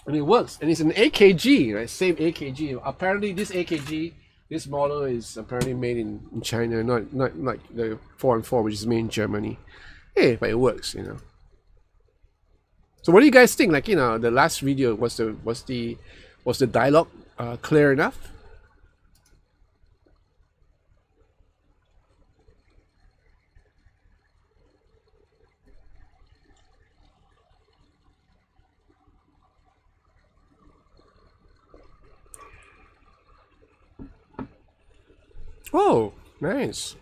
And it works. And it's an AKG, right? Same AKG. Apparently this AKG, this model is apparently made in China, not like the 4-4, which is made in Germany. Hey, but it works, you know. So what do you guys think? Like, you know, the last video was the dialogue clear enough? Oh, nice.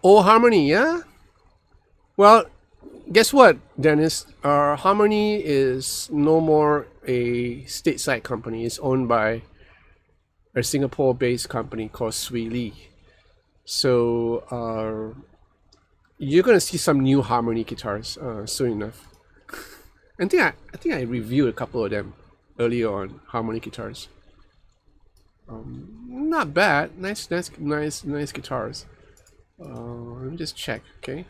Oh, Harmony, yeah? Well, guess what, Dennis? Harmony is no more a stateside company. It's owned by a Singapore-based company called Swee Lee. So you're gonna see some new Harmony guitars soon enough. I think I reviewed a couple of them earlier on, Harmony guitars. Not bad. Nice guitars. Let me just check, okay?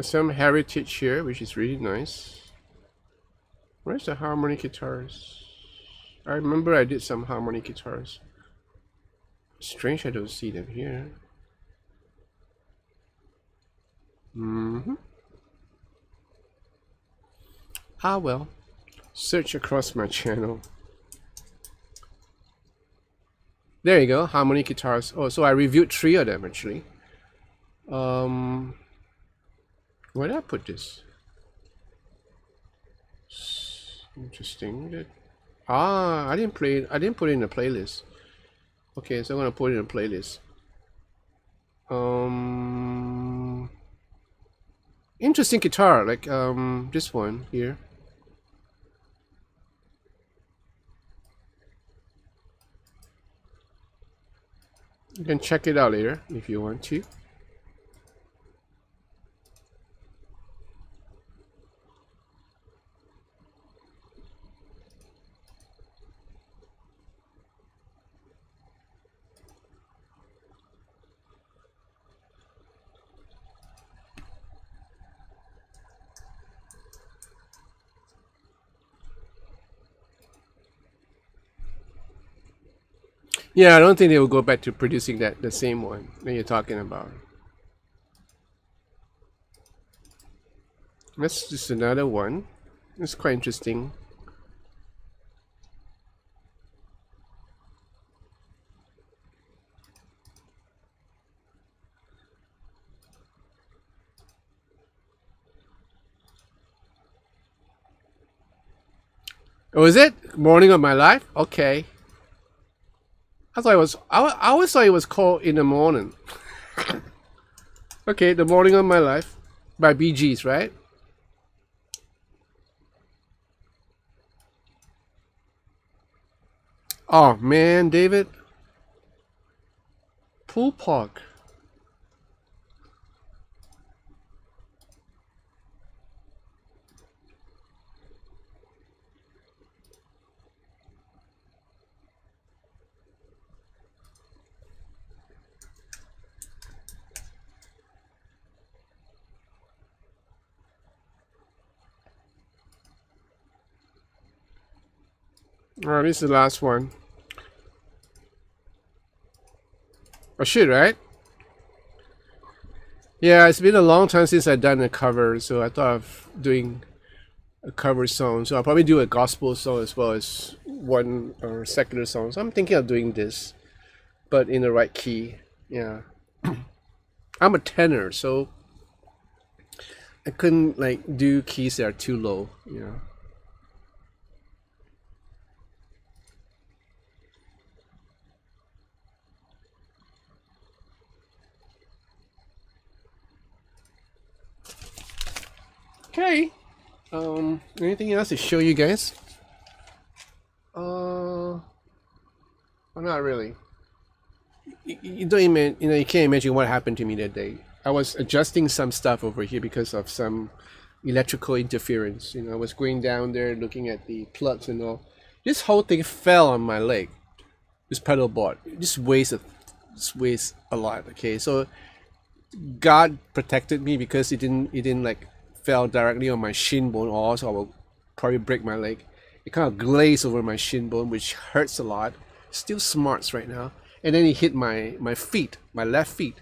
Some heritage here, which is really nice. Where's the Harmony guitars? I remember I did some Harmony guitars. Strange I don't see them here. Ah well. Search across my channel. There you go, Harmony guitars. Oh, so I reviewed 3 of them actually. Where did I put this? Interesting. I didn't put it in the playlist. Okay, so I'm gonna put it in a playlist. Interesting guitar, like this one here. You can check it out later if you want to. Yeah, I don't think they will go back to producing the same one that you're talking about. That's just another one. It's quite interesting. Oh, is it Morning of My Life? Okay. I always thought it was called In the Morning. Okay, The Morning of My Life by Bee Gees, right? Oh man, David. Pool Park. Alright, this is the last one. I should, right? Yeah, it's been a long time since I've done a cover, so I thought of doing a cover song. So I'll probably do a gospel song as well as one secular song. So I'm thinking of doing this, but in the right key. Yeah, I'm a tenor, so I couldn't like do keys that are too low. You know. Okay. Anything else to show you guys? Well, not really. You don't even, you can't imagine what happened to me that day. I was adjusting some stuff over here because of some electrical interference. I was going down there looking at the plugs and all. This whole thing fell on my leg. This pedal board. This weighs a lot. Okay, so God protected me because it didn't like fell directly on my shin bone, or else I will probably break my leg. It kind of glazed over my shin bone, which hurts a lot. Still smarts right now. And then it hit my feet, my left feet.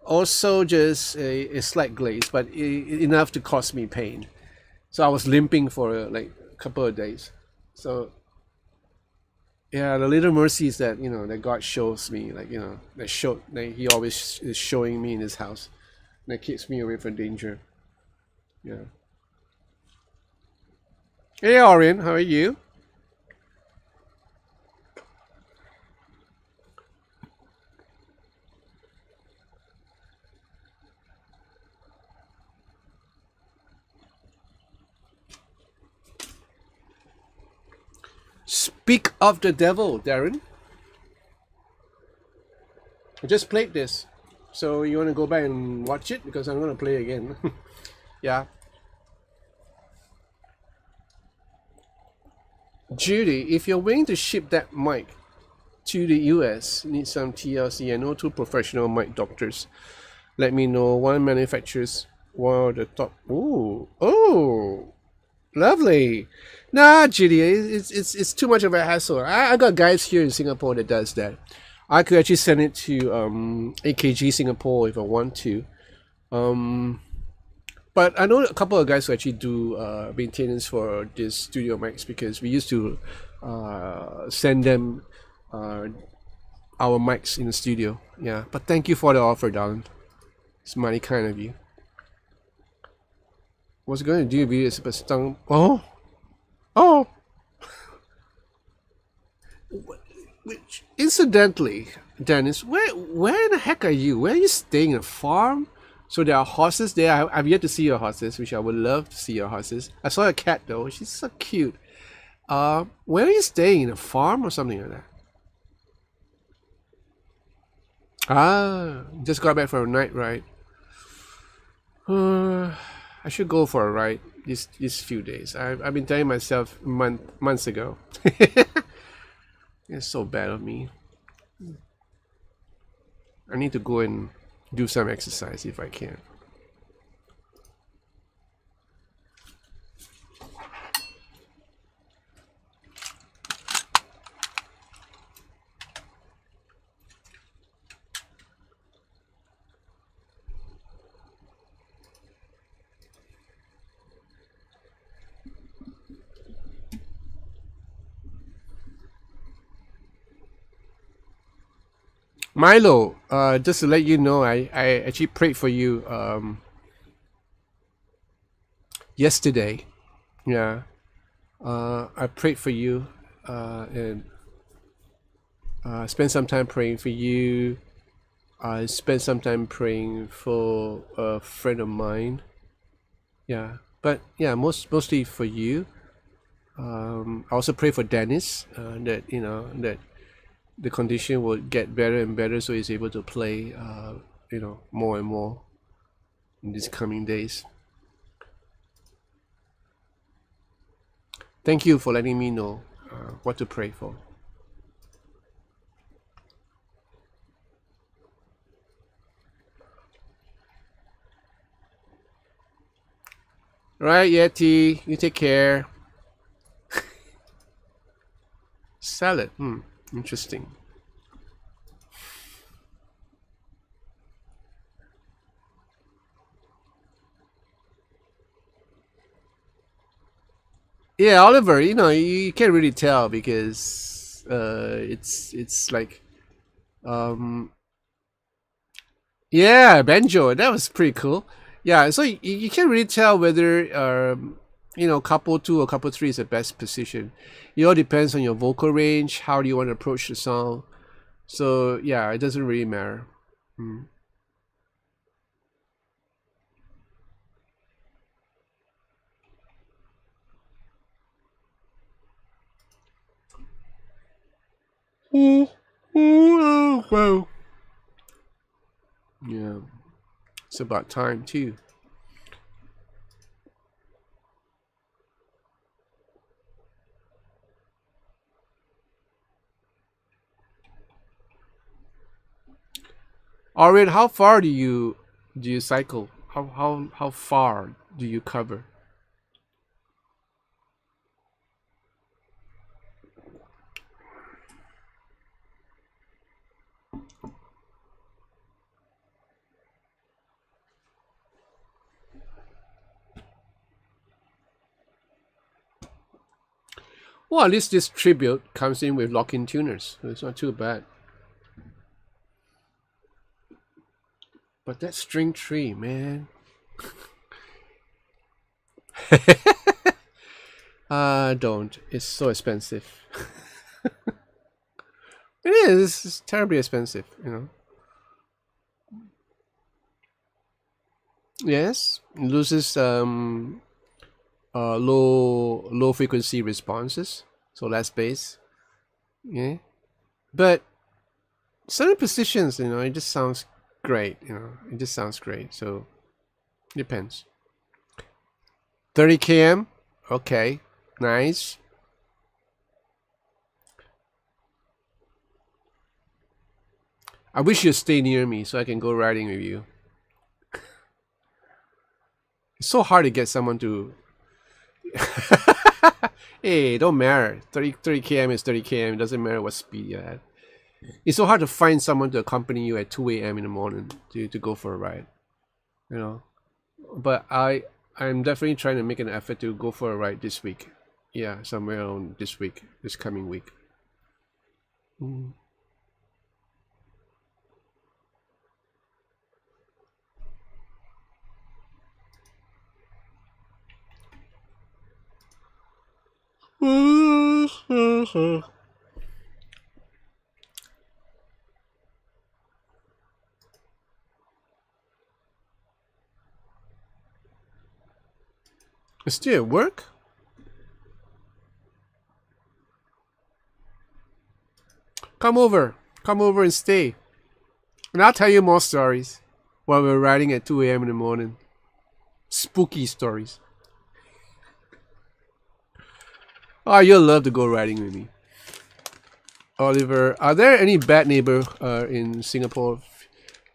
Also just a slight glaze, but enough to cause me pain. So I was limping for like a couple of days. So yeah, the little mercy is that that God shows me, like that He always is showing me in His house, that keeps me away from danger. Yeah. Hey, Orion, how are you? Speak of the devil, Darren. I just played this, so you want to go back and watch it because I'm going to play again. Yeah. Judy, if you're willing to ship that mic to the US, need some TLC and no two professional mic doctors. Let me know. One manufacturers, one of the top. Oh, lovely. Nah, Judy, it's too much of a hassle. I got guys here in Singapore that does that. I could actually send it to AKG Singapore if I want to. But I know a couple of guys who actually do maintenance for this studio mics because we used to send them our mics in the studio. Yeah, but thank you for the offer, darling. It's mighty kind of you. What's going to do video is but stung. Oh. Which, incidentally, Dennis, where in the heck are you? Where are you staying? A farm? So there are horses there. I've yet to see your horses, which I would love to see your horses. I saw a cat though. She's so cute. Where are you staying? In a farm or something like that? Just got back for a night ride. I should go for a ride these few days. I've been telling myself months ago. It's so bad of me. I need to go and do some exercise if I can. Milo, just to let you know, I actually prayed for you yesterday. Yeah. I prayed for you and spent some time praying for you. I spent some time praying for a friend of mine. Yeah. But yeah, mostly for you. I also pray for Dennis that that the condition will get better and better, so he's able to play, more and more in these coming days. Thank you for letting me know what to pray for. All right, Yeti, you take care. Salad, interesting. Yeah, Oliver, you know, you can't really tell because it's like um yeah, banjo. That was pretty cool. Yeah, so you can't really tell whether you know, couple two or couple three is the best position. It all depends on your vocal range, how do you want to approach the song. So yeah, it doesn't really matter. Mm. Well, yeah, it's about time too. Alright, how far do you cycle? How far do you cover? Well, at least this tribute comes in with lock-in tuners, so it's not too bad. But that string tree, man. Don't. It's so expensive. It is. It's terribly expensive, you know. Yes, it loses low frequency responses, so less bass. Yeah, but certain positions, you know, it just sounds great. You know, it just sounds great. So depends. 30 km. Okay, nice. I wish you'd stay near me so I can go riding with you. It's so hard to get someone to. Hey, don't matter. 30 km is 30 km. It doesn't matter what speed you're at. It's so hard to find someone to accompany you at 2 a.m. in the morning to go for a ride. You know. But I'm definitely trying to make an effort to go for a ride this week. Yeah, somewhere on this week, this coming week. Mm. Still at work? Come over. Come over and stay. And I'll tell you more stories while we're riding at 2 a.m. in the morning. Spooky stories. Oh, you'll love to go riding with me. Oliver, are there any bad neighbor in Singapore?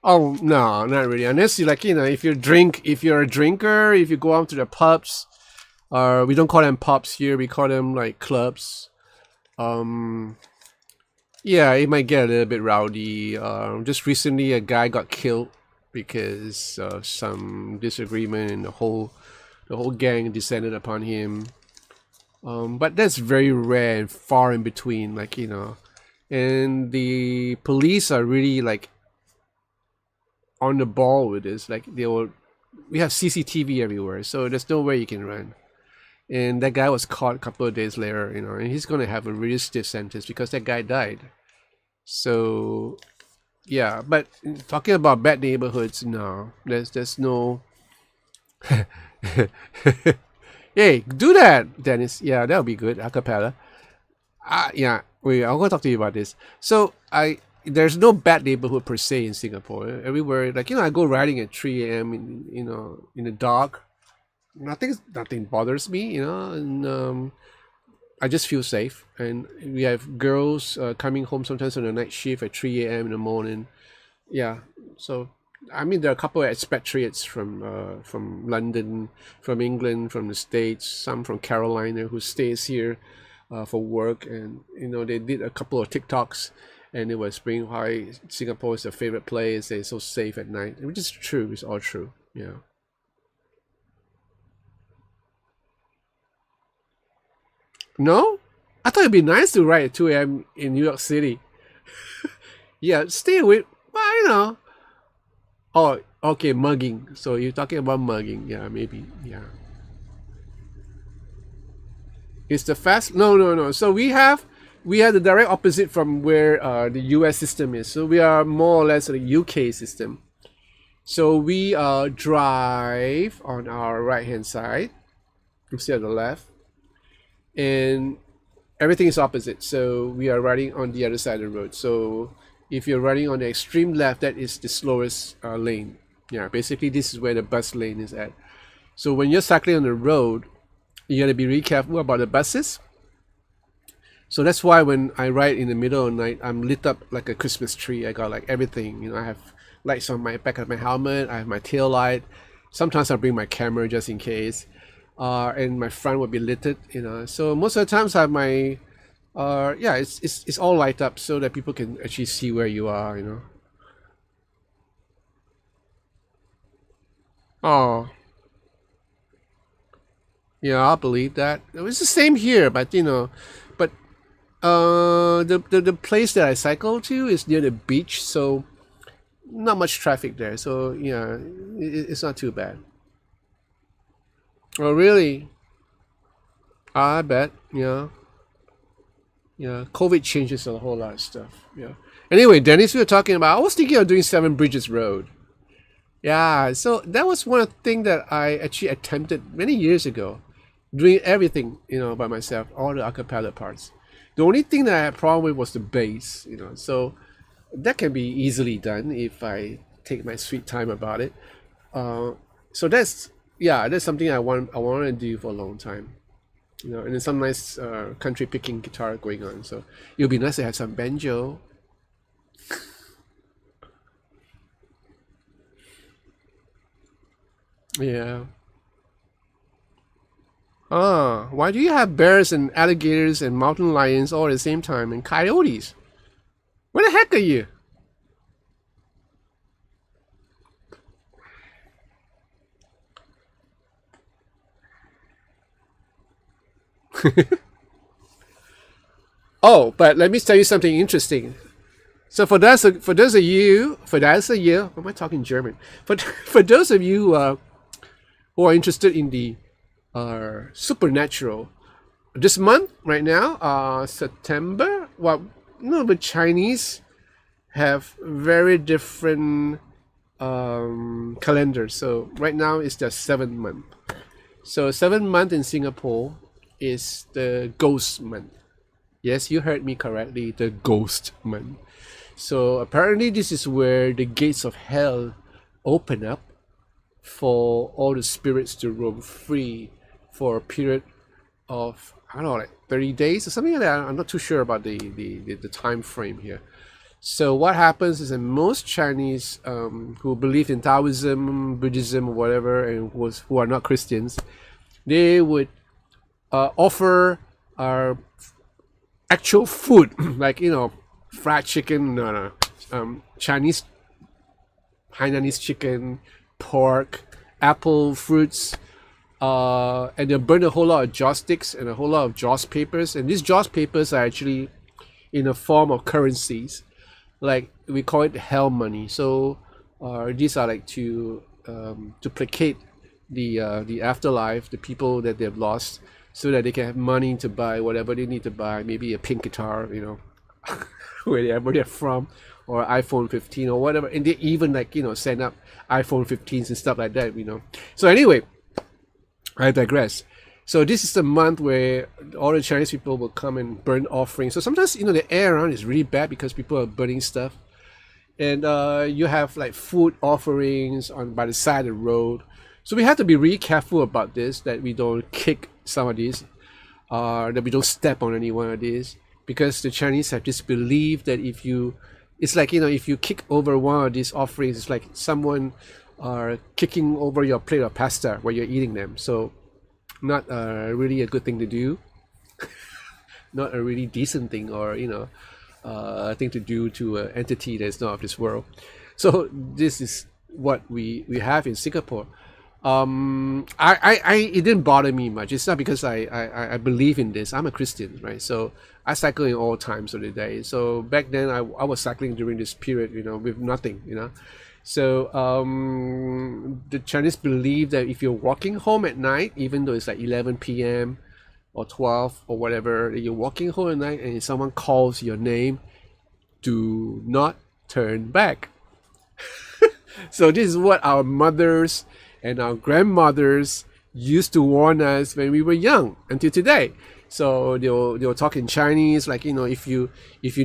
Oh no, not really. Unless you like, you know, if you're a drinker, if you go out to the pubs, we don't call them pubs here. We call them like clubs. Um, yeah, it might get a little bit rowdy. Just recently, a guy got killed because of some disagreement, and the whole gang descended upon him. But that's very rare and far in between. Like, you know, and the police are really like on the ball with this. Like, we have CCTV everywhere, so there's no way you can run. And that guy was caught a couple of days later, you know, and he's gonna have a really stiff sentence because that guy died. So yeah, but talking about bad neighborhoods, no, there's no. Hey, do that, Dennis. Yeah, that would be good. Acapella. Yeah, wait, I'm gonna talk to you about this. So there's no bad neighborhood per se in Singapore. Everywhere, like, you know, I go riding at 3 a.m. in the dark. Nothing bothers me, you know, and I just feel safe. And we have girls coming home sometimes on the night shift at 3 a.m. in the morning. Yeah, so I mean, there are a couple of expatriates from London, from England, from the States, some from Carolina who stays here for work, and you know, they did a couple of TikToks, and it was bringing why Singapore is their favorite place. They're so safe at night, which is true. It's all true. Yeah. No? I thought it'd be nice to ride at 2 a.m. in New York City. Yeah, stay away. Well, Oh, okay, mugging. So you're talking about mugging. Yeah, maybe. Yeah. It's the fast. No, no, no. So we have the direct opposite from where the US system is. So we are more or less the UK system. So we drive on our right hand side instead of the left, and everything is opposite. So we are riding on the other side of the road. So if you're riding on the extreme left, that is the slowest lane. Yeah, basically this is where the bus lane is at. So when you're cycling on the road, you gotta be really careful about the buses. So that's why when I ride in the middle of the night, I'm lit up like a Christmas tree. I got like everything. I have lights on my back of my helmet. I have my tail light. Sometimes I bring my camera just in case. And my front will be lit. So most of the times I have my yeah, it's all light up so that people can actually see where you are. Oh, yeah, I believe that. It's the same here, but but the place that I cycle to is near the beach, so not much traffic there. So yeah, it's not too bad. Oh, really? I bet. Yeah, yeah. COVID changes a whole lot of stuff. Yeah. Anyway, Dennis, we were talking about. I was thinking of doing Seven Bridges Road. Yeah, so that was one of the things that I actually attempted many years ago, doing everything, by myself, all the acapella parts. The only thing that I had problem with was the bass. So that can be easily done if I take my sweet time about it. Uh, so that's something I want to do for a long time. And then some nice country picking guitar going on. So it would be nice to have some banjo. Yeah. Why do you have bears and alligators and mountain lions all at the same time and coyotes? Where the heck are you? Oh, but let me tell you something interesting. So for those of you, what am I talking German? For those of you who are interested in the supernatural, this month right now, September. Well, no, but Chinese have very different calendars. So right now it's the 7th month. So 7th month in Singapore is the ghost month. Yes, you heard me correctly, the ghost month. So apparently this is where the gates of hell open up for all the spirits to roam free for a period of, I don't know, like 30 days or something like that. I'm not too sure about the time frame here. So what happens is that most Chinese who believe in Taoism, Buddhism, or whatever, and who are not Christians, they would offer actual food, like fried chicken, no, Chinese Hainanese chicken, pork, apple, fruits, and they burn a whole lot of joss sticks and a whole lot of joss papers. And these joss papers are actually in a form of currencies, like we call it hell money. So these are like to placate the afterlife, the people that they've lost, so that they can have money to buy whatever they need to buy, maybe a pink guitar, wherever they're from, or iPhone 15 or whatever. And they even send up iPhone 15s and stuff like that. So anyway, I digress. So this is the month where all the Chinese people will come and burn offerings. So sometimes the air around is really bad because people are burning stuff, and you have like food offerings on by the side of the road. So we have to be really careful about this, that we don't kick some of these, that we don't step on any one of these, because the Chinese have this belief that it's like if you kick over one of these offerings, it's like someone kicking over your plate of pasta while you're eating them. So not really a good thing to do, not a really decent thing, or a thing to do to an entity that's not of this world. So this is what we have in Singapore. It didn't bother me much. It's not because I believe in this. I'm a Christian, right? So I cycle in all times of the day. So back then I was cycling during this period, with nothing, So the Chinese believe that if you're walking home at night, even though it's like 11 p.m. or 12 or whatever, you're walking home at night and someone calls your name, do not turn back. So this is what our mothers and our grandmothers used to warn us when we were young until today. So they'll talk in Chinese, like, if you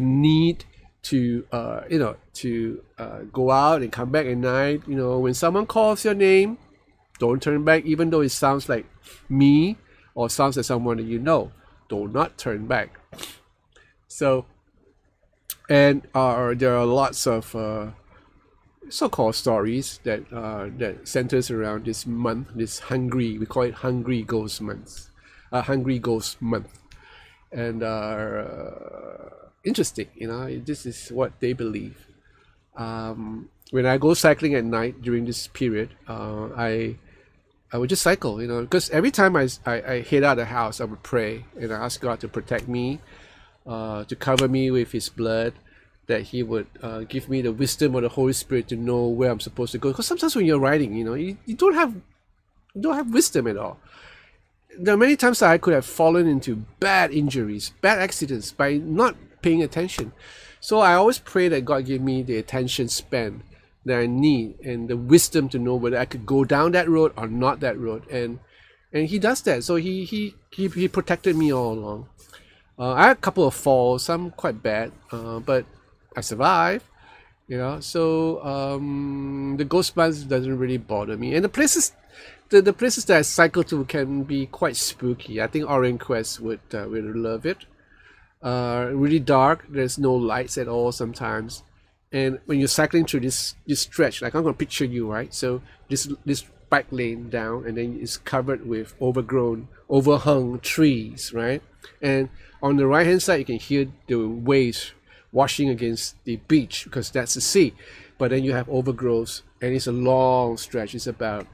need to go out and come back at night, when someone calls your name, don't turn back, even though it sounds like me or sounds like someone that you know. Do not turn back. So, and there are lots of so-called stories that centers around this month, we call it Hungry Ghost Month, Hungry Ghost Month, and interesting, this is what they believe. When I go cycling at night during this period, I would just cycle, because every time I head out of the house, I would pray and I ask God to protect me, to cover me with His blood, that He would give me the wisdom of the Holy Spirit to know where I'm supposed to go. Because sometimes when you're riding, you don't have wisdom at all. There are many times that I could have fallen into bad injuries, bad accidents by not paying attention. So I always pray that God give me the attention span that I need and the wisdom to know whether I could go down that road or not that road. And He does that. So He protected me all along. I had a couple of falls, some quite bad, but I survived, So the ghost months doesn't really bother me, and the places that I cycle to can be quite spooky. I think Orient Quest would love it. Really dark. There's no lights at all sometimes, and when you're cycling through this stretch, like I'm gonna picture you, right? So this bike lane down, and then it's covered with overhung trees, right? And on the right hand side, you can hear the waves washing against the beach because that's the sea. But then you have overgrowths, and it's a long stretch. It's about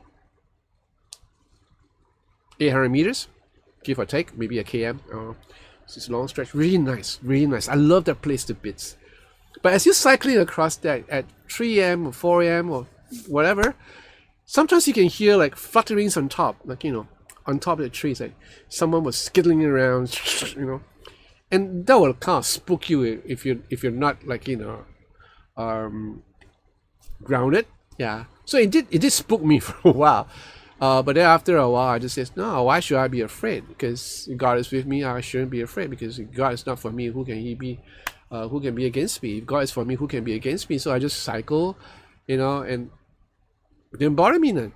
800 meters, give or take, maybe a km. It's this long stretch, really nice, really nice. I love that place to bits. But as you're cycling across that at 3 a.m. or 4 a.m. or whatever, sometimes you can hear like flutterings on top, like on top of the trees, like someone was skittling around, and that will kind of spook you if you're not like grounded. Yeah. So it did spook me for a while. But then after a while, I just said, no, why should I be afraid? Because God is with me, I shouldn't be afraid. Because if God is not for me, who can He be? Who can be against me? If God is for me, who can be against me? So I just cycle, and it didn't bother me then.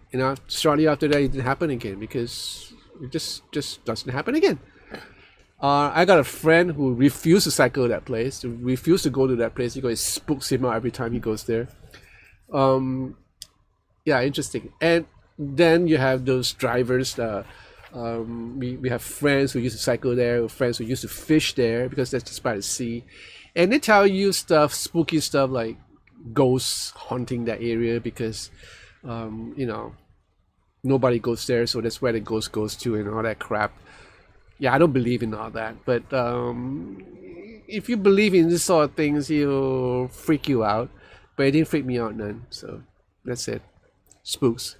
Shortly after that, it didn't happen again because it just doesn't happen again. I got a friend who refused to cycle that place, refused to go to that place because it spooks him out every time he goes there. Yeah, interesting. And then you have those drivers. We have friends who used to cycle there, or friends who used to fish there because that's just by the sea. And they tell you spooky stuff like ghosts haunting that area because, nobody goes there, so that's where the ghost goes to and all that crap. Yeah, I don't believe in all that, but if you believe in this sort of things, it'll freak you out. But it didn't freak me out none, so that's it. Spooks.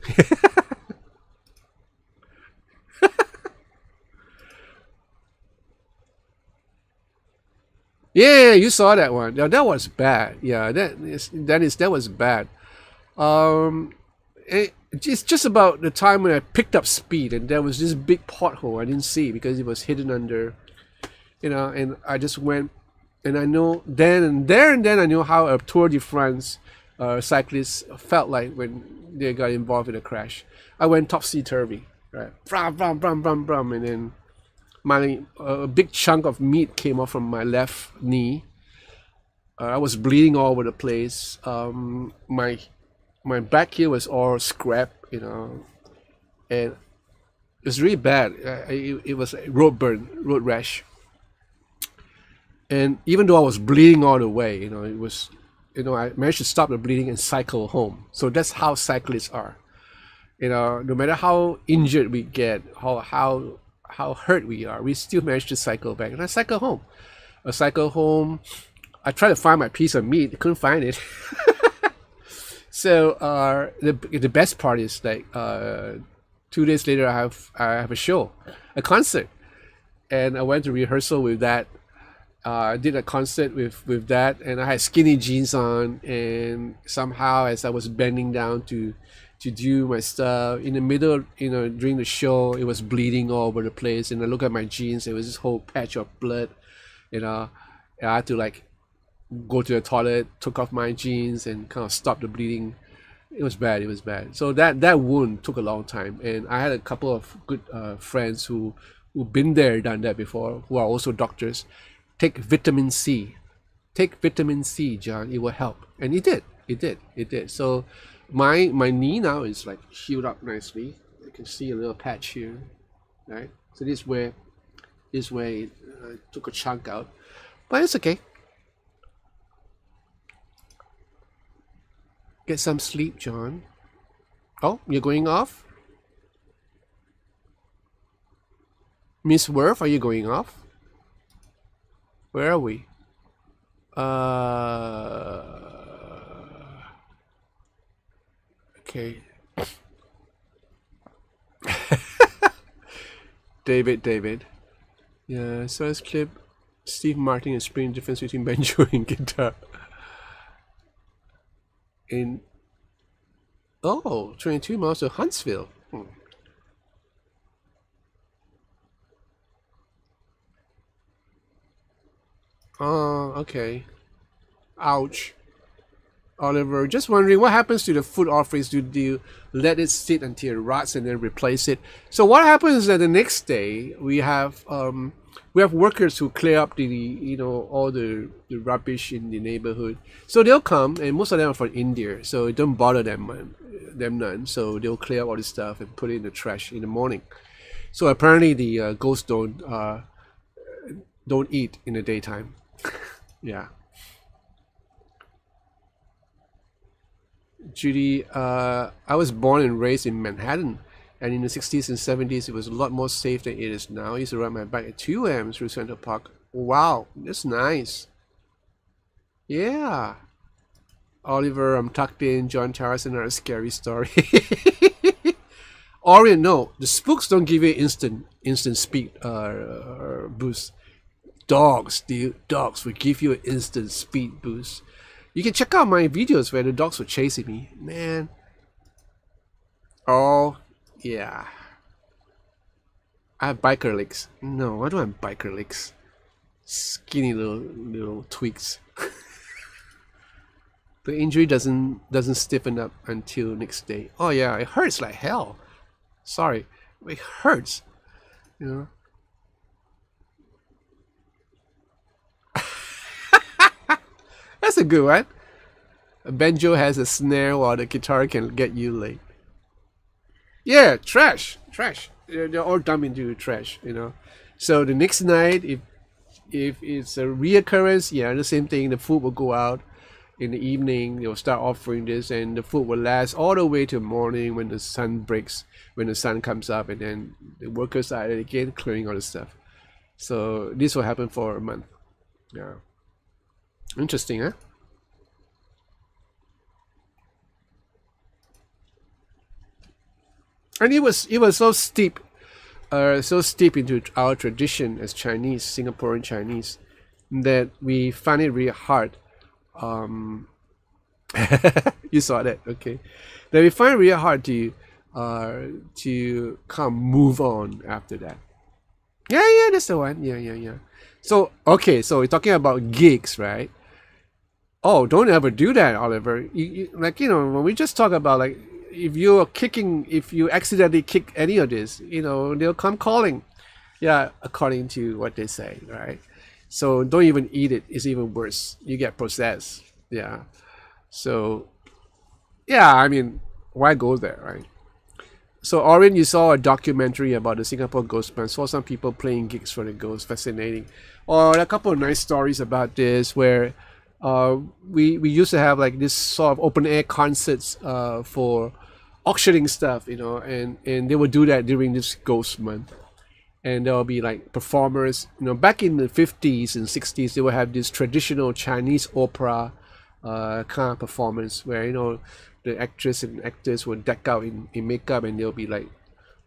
Yeah, you saw that one. Yeah, that was bad. Yeah, that was bad. It's just about the time when I picked up speed, and there was this big pothole I didn't see because it was hidden under, and I just went, and I know then I knew how a Tour de France cyclist felt like when they got involved in a crash. I went topsy-turvy, right? Brum, brum, brum, brum, brum, and then a big chunk of meat came off from my left knee. I was bleeding all over the place. My back here was all scrapped, and it was really bad. It was a road rash. And even though I was bleeding all the way, it was, I managed to stop the bleeding and cycle home. So that's how cyclists are. You know, no matter how injured we get, how hurt we are, we still manage to cycle back. And I cycle home. I cycle home. I try to find my piece of meat. Couldn't find it. So the best part is like 2 days later, I have a show, a concert, and I went to rehearsal with that. I did a concert with that, and I had skinny jeans on, and somehow as I was bending down to do my stuff in the middle, you know, during the show, it was bleeding all over the place, and I look at my jeans, there was this whole patch of blood, you know, and I had to like go to the toilet, took off my jeans, and kind of stop the bleeding. It was bad. It was bad. So that wound took a long time, and I had a couple of good friends who've been there, done that before, who are also doctors. Take vitamin C. Take vitamin C, John. It will help, and it did. It did. It did. So my knee now is like healed up nicely. You can see a little patch here, right? So this way it took a chunk out, but it's okay. Get some sleep, John. Oh, you're going off? Miss Worth, are you going off? Where are we? Okay. David. Yeah, so let's clip Steve Martin explain the difference between banjo and guitar. In 22 miles to Huntsville. Oh, okay. Ouch. Oliver, just wondering what happens to the food offerings. Do you let it sit until it rots and then replace it? So what happens is that the next day we have workers who clear up the all the rubbish in the neighborhood. So they'll come, and most of them are from India, so it don't bother them none. So they'll clear up all this stuff and put it in the trash in the morning. So apparently the ghosts don't eat in the daytime. Yeah. Judy, I was born and raised in Manhattan, and in the 60s and 70s, it was a lot more safe than it is now. I used to ride my bike at 2 a.m. through Central Park. Wow, that's nice. Yeah. Oliver, I'm tucked in. John Towers, another scary story. Orion, no, the spooks don't give you instant speed boost. Dogs will give you an instant speed boost. You can check out my videos where the dogs were chasing me. Man. Oh, yeah. I have biker legs. No, I don't have biker legs. Skinny little tweaks. The injury doesn't stiffen up until next day. Oh yeah, it hurts like hell. Sorry, it hurts. You know. That's a good one. A banjo has a snare while the guitar can get you late. Yeah, trash. They're all dumped into trash, you know. So the next night, if it's a reoccurrence, yeah, the same thing. The food will go out in the evening. They'll start offering this, and the food will last all the way till morning when the sun breaks, when the sun comes up, and then the workers are again clearing all the stuff. So this will happen for a month. Yeah. Interesting, huh? And it was so steep into our tradition as Chinese, Singaporean Chinese, that we find it really hard. You saw that, okay? That we find it really hard to kind of move on after that. Yeah, that's the one. Yeah. So okay, so we're talking about gigs, right? Oh, don't ever do that, Oliver. When we just talk about like, if you accidentally kick any of this, they'll come calling. Yeah, according to what they say, right? So don't even eat it. It's even worse. You get possessed. Yeah. So, yeah, I mean, why go there, right? So, Orion, you saw a documentary about the Singapore Ghost Band. Saw some people playing gigs for the ghosts. Fascinating. Or a couple of nice stories about this where we used to have like this sort of open air concerts for auctioning stuff, you know, and they would do that during this ghost month. And there will be like performers, you know, back in the 50s and 60s, they would have this traditional Chinese opera kind of performance where, you know, the actress and actors would deck out in makeup, and they'll be like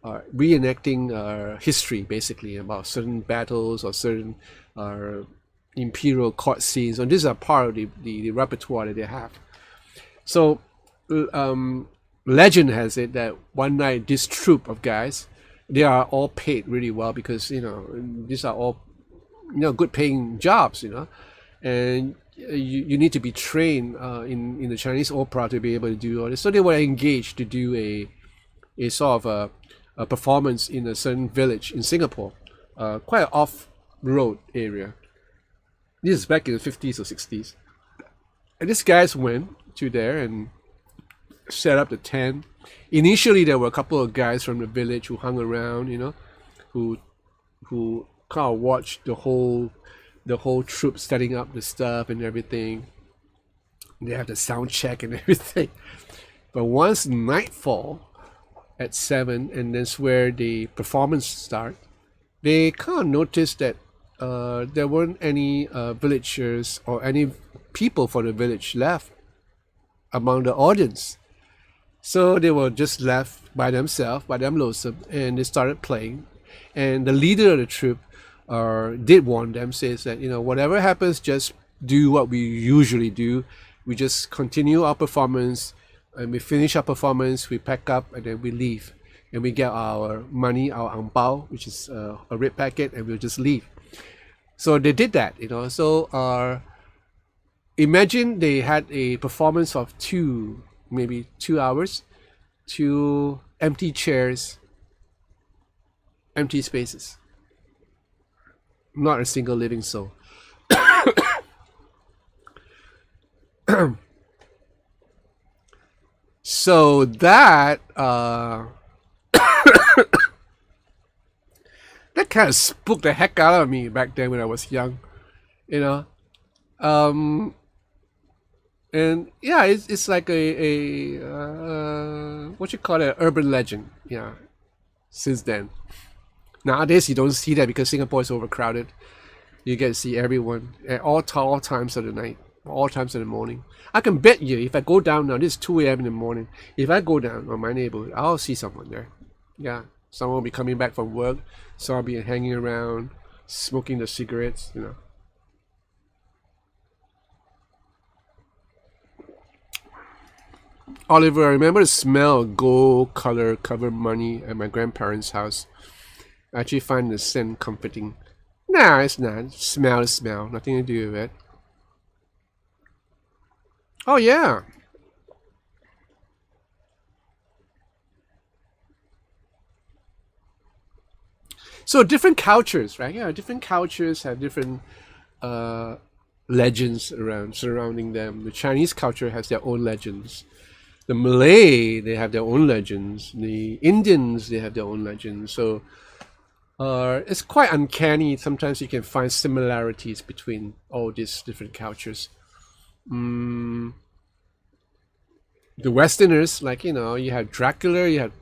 reenacting history, basically, about certain battles or certain imperial court scenes. And these are part of the repertoire that they have. So legend has it that one night this troupe of guys, they are all paid really well, because, you know, these are all, you know, good paying jobs, you know, and you need to be trained in the Chinese opera to be able to do all this. So they were engaged to do a sort of a performance in a certain village in Singapore, quite an off-road area. This is back in the 50s or 60s. And these guys went to there and set up the tent. Initially, there were a couple of guys from the village who hung around, you know, who kind of watched the whole troop setting up the stuff and everything. They have the sound check and everything. But once nightfall at 7, and that's where the performance start, they kind of noticed that there weren't any villagers or any people from the village left among the audience. So they were just left by themselves, by them lonesome, and they started playing. And the leader of the troop did warn them, says that, you know, whatever happens, just do what we usually do. We just continue our performance, and we finish our performance, we pack up, and then we leave. And we get our money, our ang pao, which is a red packet, and we'll just leave. So they did that, you know. So imagine they had a performance of maybe 2 hours, 2 empty chairs, empty spaces, not a single living soul. So that that kind of spooked the heck out of me back then when I was young, you know. And yeah, it's like a what you call it, urban legend. Yeah, since then. Nowadays you don't see that because Singapore is overcrowded. You get to see everyone at all times of the night, all times of the morning. I can bet you, if I go down now, this is 2 a.m. in the morning. If I go down on my neighborhood, I'll see someone there. Yeah, someone will be coming back from work. So I'll be hanging around, smoking the cigarettes, you know. Oliver, I remember the smell of gold color covered money at my grandparents' house. I actually find the scent comforting. Nah, it's not. Smell is smell. Nothing to do with it. Oh, yeah. So different cultures, right? Yeah, different cultures have different legends surrounding them. The Chinese culture has their own legends. The Malay, they have their own legends. The Indians, they have their own legends. So it's quite uncanny. Sometimes you can find similarities between all these different cultures. The Westerners, like, you know, you have Dracula, you have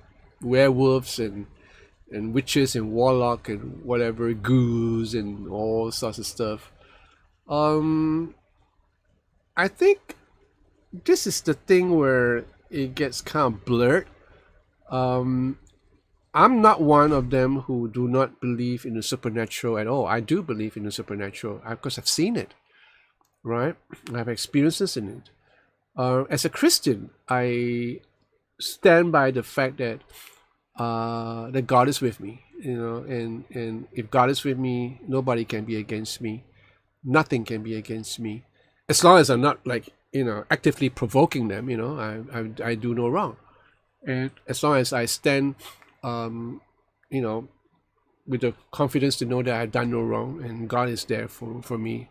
werewolves and witches and warlock and whatever, ghouls and all sorts of stuff. I think this is the thing where it gets kind of blurred. I'm not one of them who do not believe in the supernatural at all. I do believe in the supernatural because I've seen it, right? I have experiences in it. As a Christian, I stand by the fact that God is with me, you know, and if God is with me, nobody can be against me. Nothing can be against me, as long as I'm not, like, you know, actively provoking them. You know, I do no wrong, and as long as I stand, you know, with the confidence to know that I've done no wrong and God is there for me,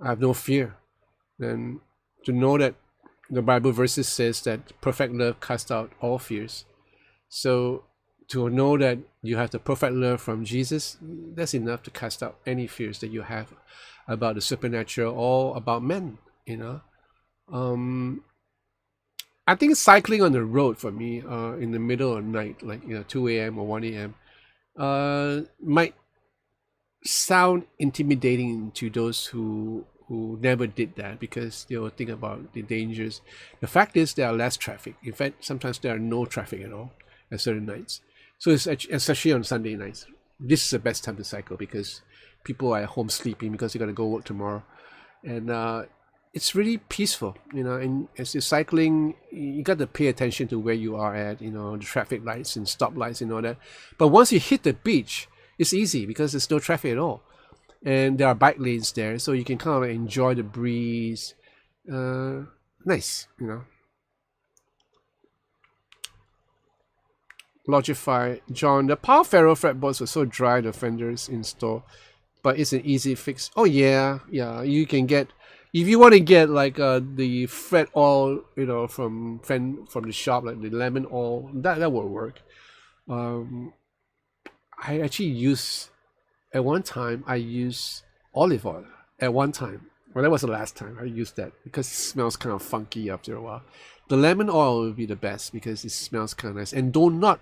I have no fear. And to know that the Bible verses says that perfect love casts out all fears. So to know that you have the perfect love from Jesus, that's enough to cast out any fears that you have about the supernatural or about men, you know. I think cycling on the road for me, in the middle of the night, like 2 a.m. or 1 a.m., might sound intimidating to those who never did that, because they will think about the dangers. The fact is, there are less traffic. In fact, sometimes there are no traffic at all at certain nights. So it's especially on Sunday nights. This is the best time to cycle, because people are at home sleeping because they got to go work tomorrow, and it's really peaceful, And as you're cycling, you got to pay attention to where you are at, the traffic lights and stoplights and all that. But once you hit the beach, it's easy because there's no traffic at all, and there are bike lanes there, so you can kind of enjoy the breeze. Nice, Logify, John, the Power Ferro fretboards were so dry, the fenders in store, but it's an easy fix. Oh yeah, you can get, if you want to get like the fret oil, from the shop, like the lemon oil, that will work. I actually use, at one time, I used olive oil. At one time, well, that was the last time I used that, because it smells kind of funky after a while. The lemon oil will be the best because it smells kind of nice. And do not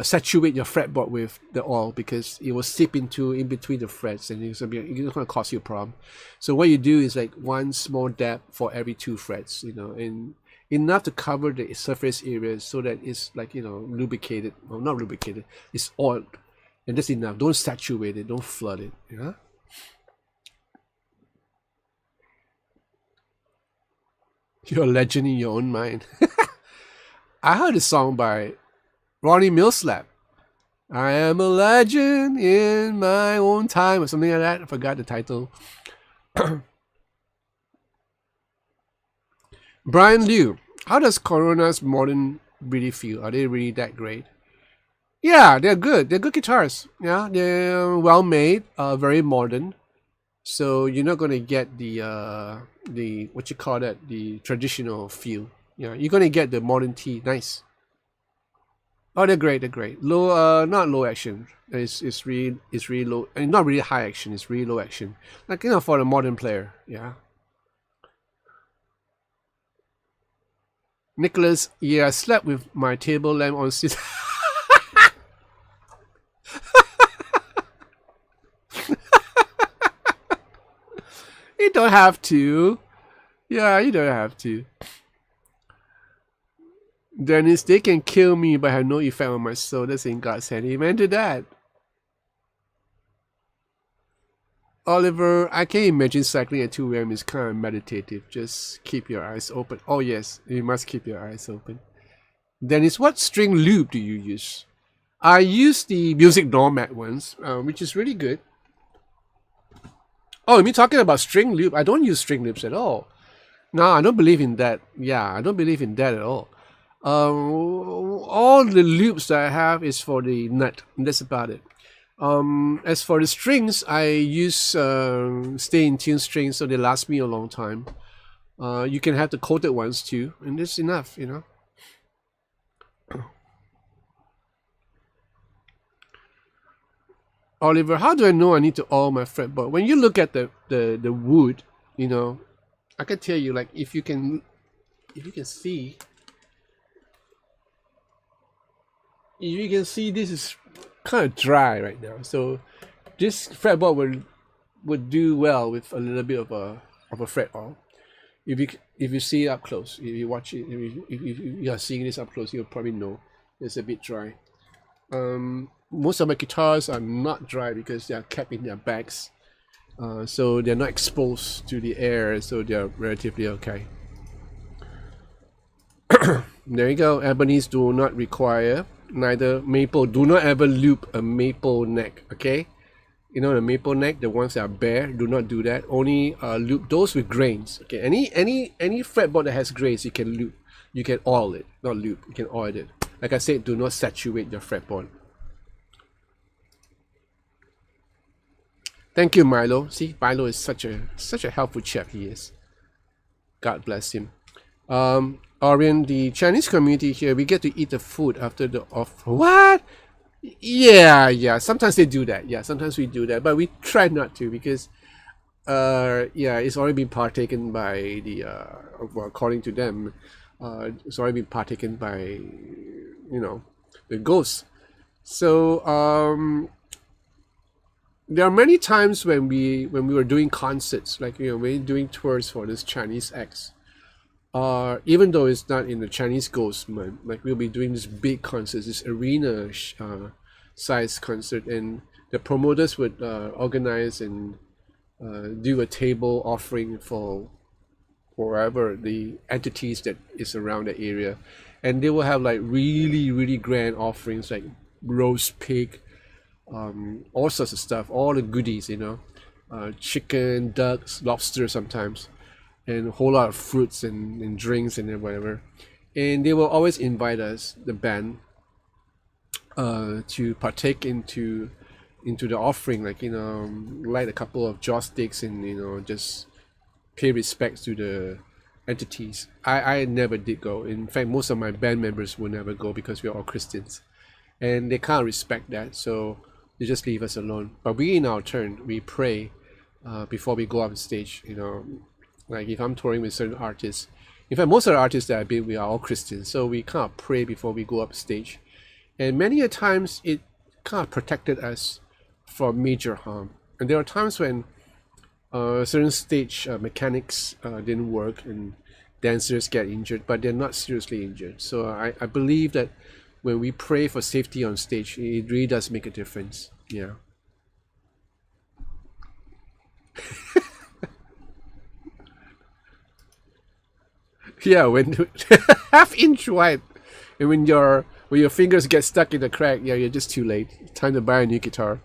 saturate your fretboard with the oil, because it will seep in between the frets, and it's going to cause you a problem. So what you do is like one small dab for every 2 frets, and enough to cover the surface area so that it's like, lubricated. Well, not lubricated, it's oiled. And that's enough. Don't saturate it, don't flood it. You're a legend in your own mind. I heard a song by Ronnie Millslap. I am a legend in my own time, or something like that. I forgot the title. Brian Liu, how does Corona's modern really feel? Are they really that great? Yeah, they're good. They're good guitars. Yeah, they're well made, very modern. So you're not gonna get the what you call that, the traditional feel. Yeah, you're gonna get the modern T. Nice. Oh, they're great. They're great. Low, not low action. It's really low, and not really high action. It's really low action. Like, for the modern player. Yeah. Nicholas, yeah, I slept with my table lamp on sit. You don't have to. Yeah, you don't have to. Dennis, they can kill me but have no effect on my soul. That's in God's hand. Amen to that. Oliver, I can imagine cycling at 2 a.m. is kind of meditative. Just keep your eyes open. Oh yes, you must keep your eyes open. Dennis, what string loop do you use? I use the Music Nomad ones, which is really good. Oh, you mean talking about string loop? I don't use string loops at all. No, I don't believe in that. Yeah, I don't believe in that at all. All the loops that I have is for the nut. That's about it. As for the strings, I use stay in tune strings, so they last me a long time. You can have the coated ones too, and that's enough, Oliver, how do I know I need to oil my fretboard? When you look at the wood, I can tell you, like, if you can see, this is kind of dry right now. So this fretboard would do well with a little bit of a fret oil. If you see it up close, if you watch it, if you are seeing this up close, you'll probably know it's a bit dry. Most of my guitars are not dry because they are kept in their bags, so they're not exposed to the air, so they're relatively okay. There you go. Ebonies do not require, neither maple. Do not ever loop a maple neck, okay? The maple neck, the ones that are bare, do not do that. Only loop those with grains. Okay, any fretboard that has grains, you can loop. You can oil it, not loop. You can oil it. Like I said, do not saturate your fretboard. Thank you, Milo. See, Milo is such a helpful chap. He is. God bless him. Orion, the Chinese community here, we get to eat the food after the off. What? Yeah. Sometimes they do that. Yeah, sometimes we do that, but we try not to because, it's already been partaken by the, according to them, it's already been partaken by, the ghosts. So there are many times when we were doing concerts, like when we're doing tours for this Chinese acts. Even though it's not in the Chinese Ghost month, like we'll be doing this big concert, this arena size concert, and the promoters would organize and do a table offering for wherever the entities that is around the area, and they will have like really really grand offerings like roast pig, all sorts of stuff, all the goodies, chicken, ducks, lobster sometimes, and a whole lot of fruits and drinks and whatever. And they will always invite us, the band, to partake into the offering, like light a couple of joss sticks and just pay respects to the entities. I never did go. In fact, most of my band members will never go because we're all Christians, and they can't respect that, so they just leave us alone. But we, in our turn, we pray before we go up on stage. Like if I'm touring with certain artists, in fact, most of the artists that I've been, we are all Christians, so we kind of pray before we go up stage. And many a times it kind of protected us from major harm. And there are times when certain stage mechanics didn't work and dancers get injured, but they're not seriously injured. So I believe that when we pray for safety on stage, it really does make a difference. Yeah. Yeah, when half-inch wide, and when your fingers get stuck in the crack, yeah, you're just too late. It's time to buy a new guitar.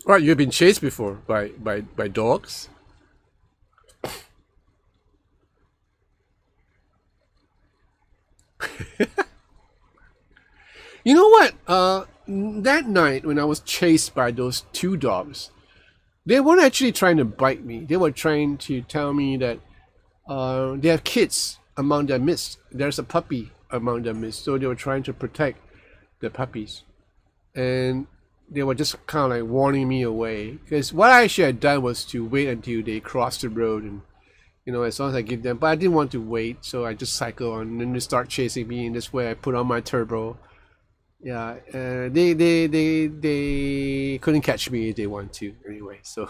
Right, you've been chased before by dogs? You know what? That night when I was chased by those two dogs, they weren't actually trying to bite me. They were trying to tell me that they have kids among their midst. There's a puppy among their midst, so they were trying to protect the puppies. And they were just kind of like warning me away. Because what I actually had done was to wait until they crossed the road, and as long as I give them. But I didn't want to wait, so I just cycle on, and then they start chasing me. And this way, I put on my turbo. Yeah, they couldn't catch me if they want to anyway. So.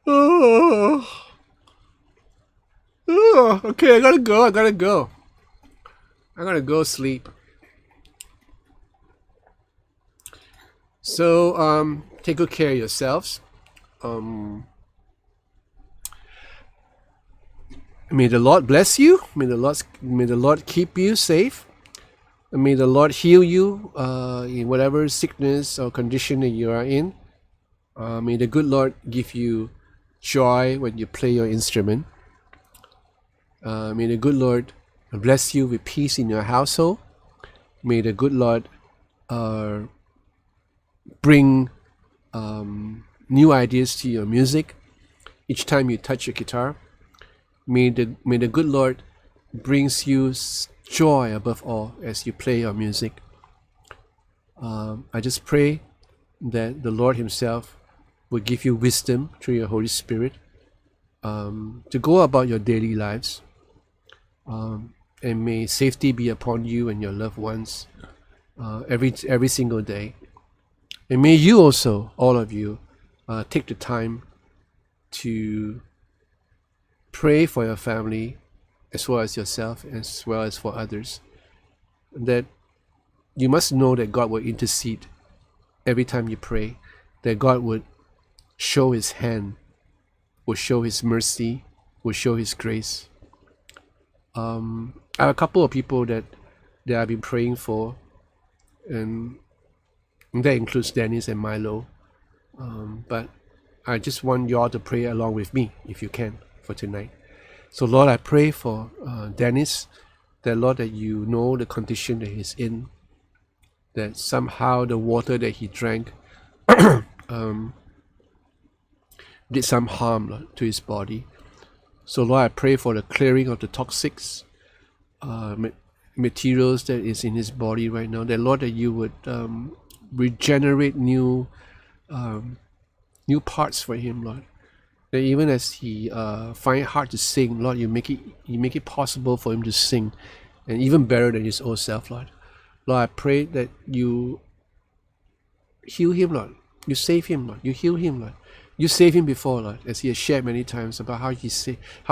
Oh. Oh, okay, I gotta go. I gotta go sleep. So, take good care of yourselves. May the Lord bless you. May the Lord keep you safe. And may the Lord heal you in whatever sickness or condition that you are in. May the good Lord give you joy when you play your instrument. May the good Lord bless you with peace in your household. May the good Lord bring new ideas to your music each time you touch your guitar. May the good Lord brings you joy above all as you play your music. I just pray that the Lord Himself will give you wisdom through your Holy Spirit to go about your daily lives. And may safety be upon you and your loved ones every single day. And may you also, all of you, take the time to pray for your family as well as yourself, as well as for others. That you must know that God will intercede every time you pray, that God would show His hand, will show His mercy, will show His grace. I have a couple of people that I've been praying for, and that includes Dennis and Milo. But I just want you all to pray along with me, if you can, for tonight. So Lord, I pray for Dennis, that Lord, that you know the condition that he's in, that somehow the water that he drank did some harm, Lord, to his body. So Lord, I pray for the clearing of the toxics, materials that is in his body right now. That Lord, that you would regenerate new parts for him, Lord. That even as he find it hard to sing, Lord, you make it possible for him to sing, and even better than his old self, Lord. Lord, I pray that you heal him, Lord. You save him, Lord. You heal him, Lord. You saved him before, Lord, as he has shared many times about how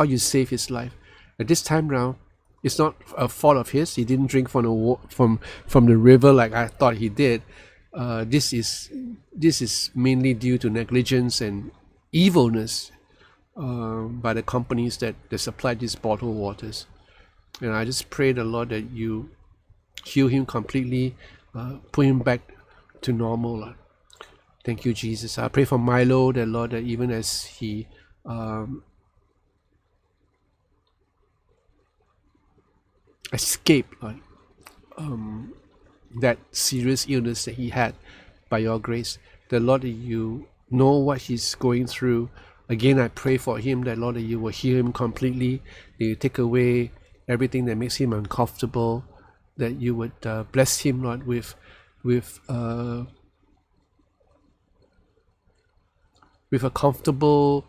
you save his life. At this time round, it's not a fault of his. He didn't drink from the river like I thought he did. This is mainly due to negligence and evilness by the companies that supply these bottled waters. And I just pray the Lord that you heal him completely, put him back to normal, Lord. Thank you, Jesus. I pray for Milo, that Lord, that even as he escaped, Lord, that serious illness that he had, by your grace, the Lord, that you know what he's going through. Again, I pray for him that Lord, that you will heal him completely, that you take away everything that makes him uncomfortable, that you would bless him, Lord, with a comfortable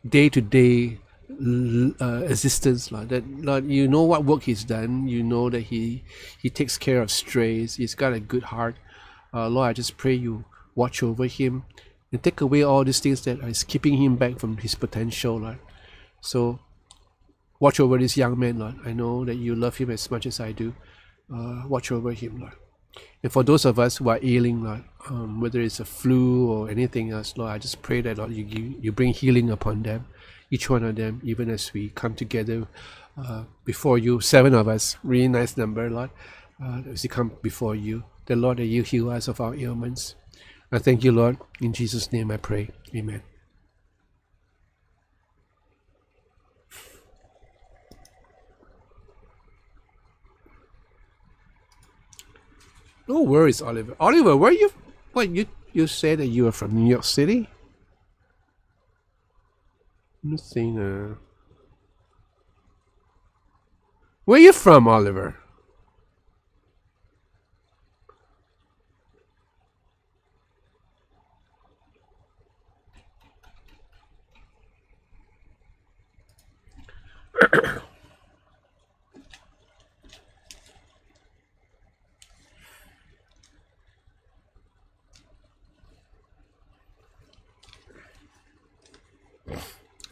day-to-day existence, Lord. That Lord, you know what work he's done. You know that he takes care of strays. He's got a good heart. Lord, I just pray you watch over him and take away all these things that is keeping him back from his potential, Lord. So watch over this young man, Lord. I know that you love him as much as I do. Watch over him, Lord. And for those of us who are ailing, Lord, whether it's a flu or anything else, Lord, I just pray that, Lord, you bring healing upon them, each one of them, even as we come together before you, 7 of us, really nice number, Lord, as we come before you, the Lord, that you heal us of our ailments. I thank you, Lord. In Jesus' name I pray. Amen. No worries, Oliver. Oliver, where you? What you said that you are from New York City? Nothing. Where you from, Oliver?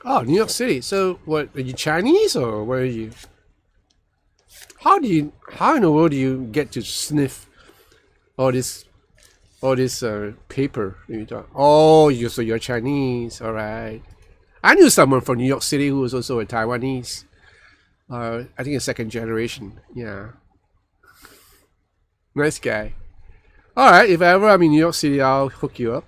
Oh, New York City. So, what are you Chinese or where are you? How in the world do you get to sniff all this paper? Oh, so you're Chinese. All right. I knew someone from New York City who was also a Taiwanese. I think a second generation. Yeah. Nice guy. All right. If ever I'm in New York City, I'll hook you up.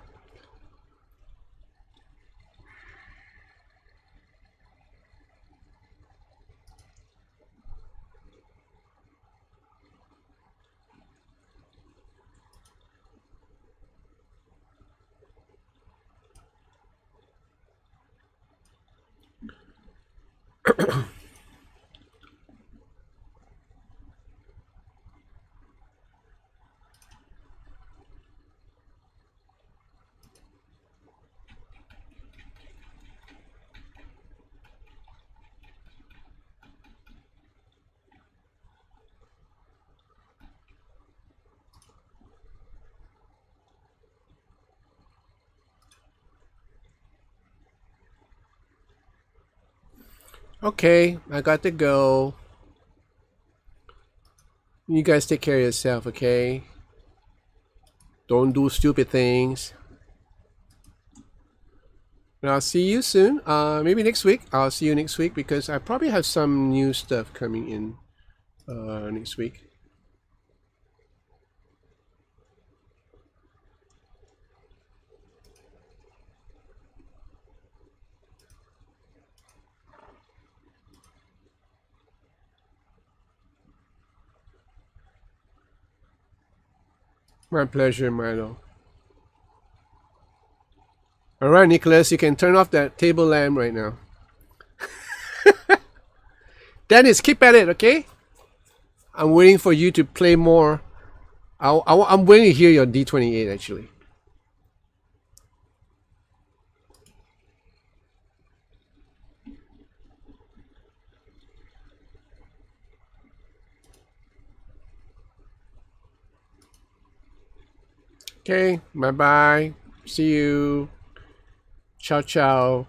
Okay, I got to go. You guys take care of yourself, okay? Don't do stupid things. And I'll see you soon. Maybe next week. I'll see you next week because I probably have some new stuff coming in next week. My pleasure, Milo. All right, Nicholas, you can turn off that table lamp right now. Dennis, keep at it, okay? I'm waiting for you to play more. I'm waiting to hear your D28 actually. Okay, bye bye. See you. Ciao, ciao.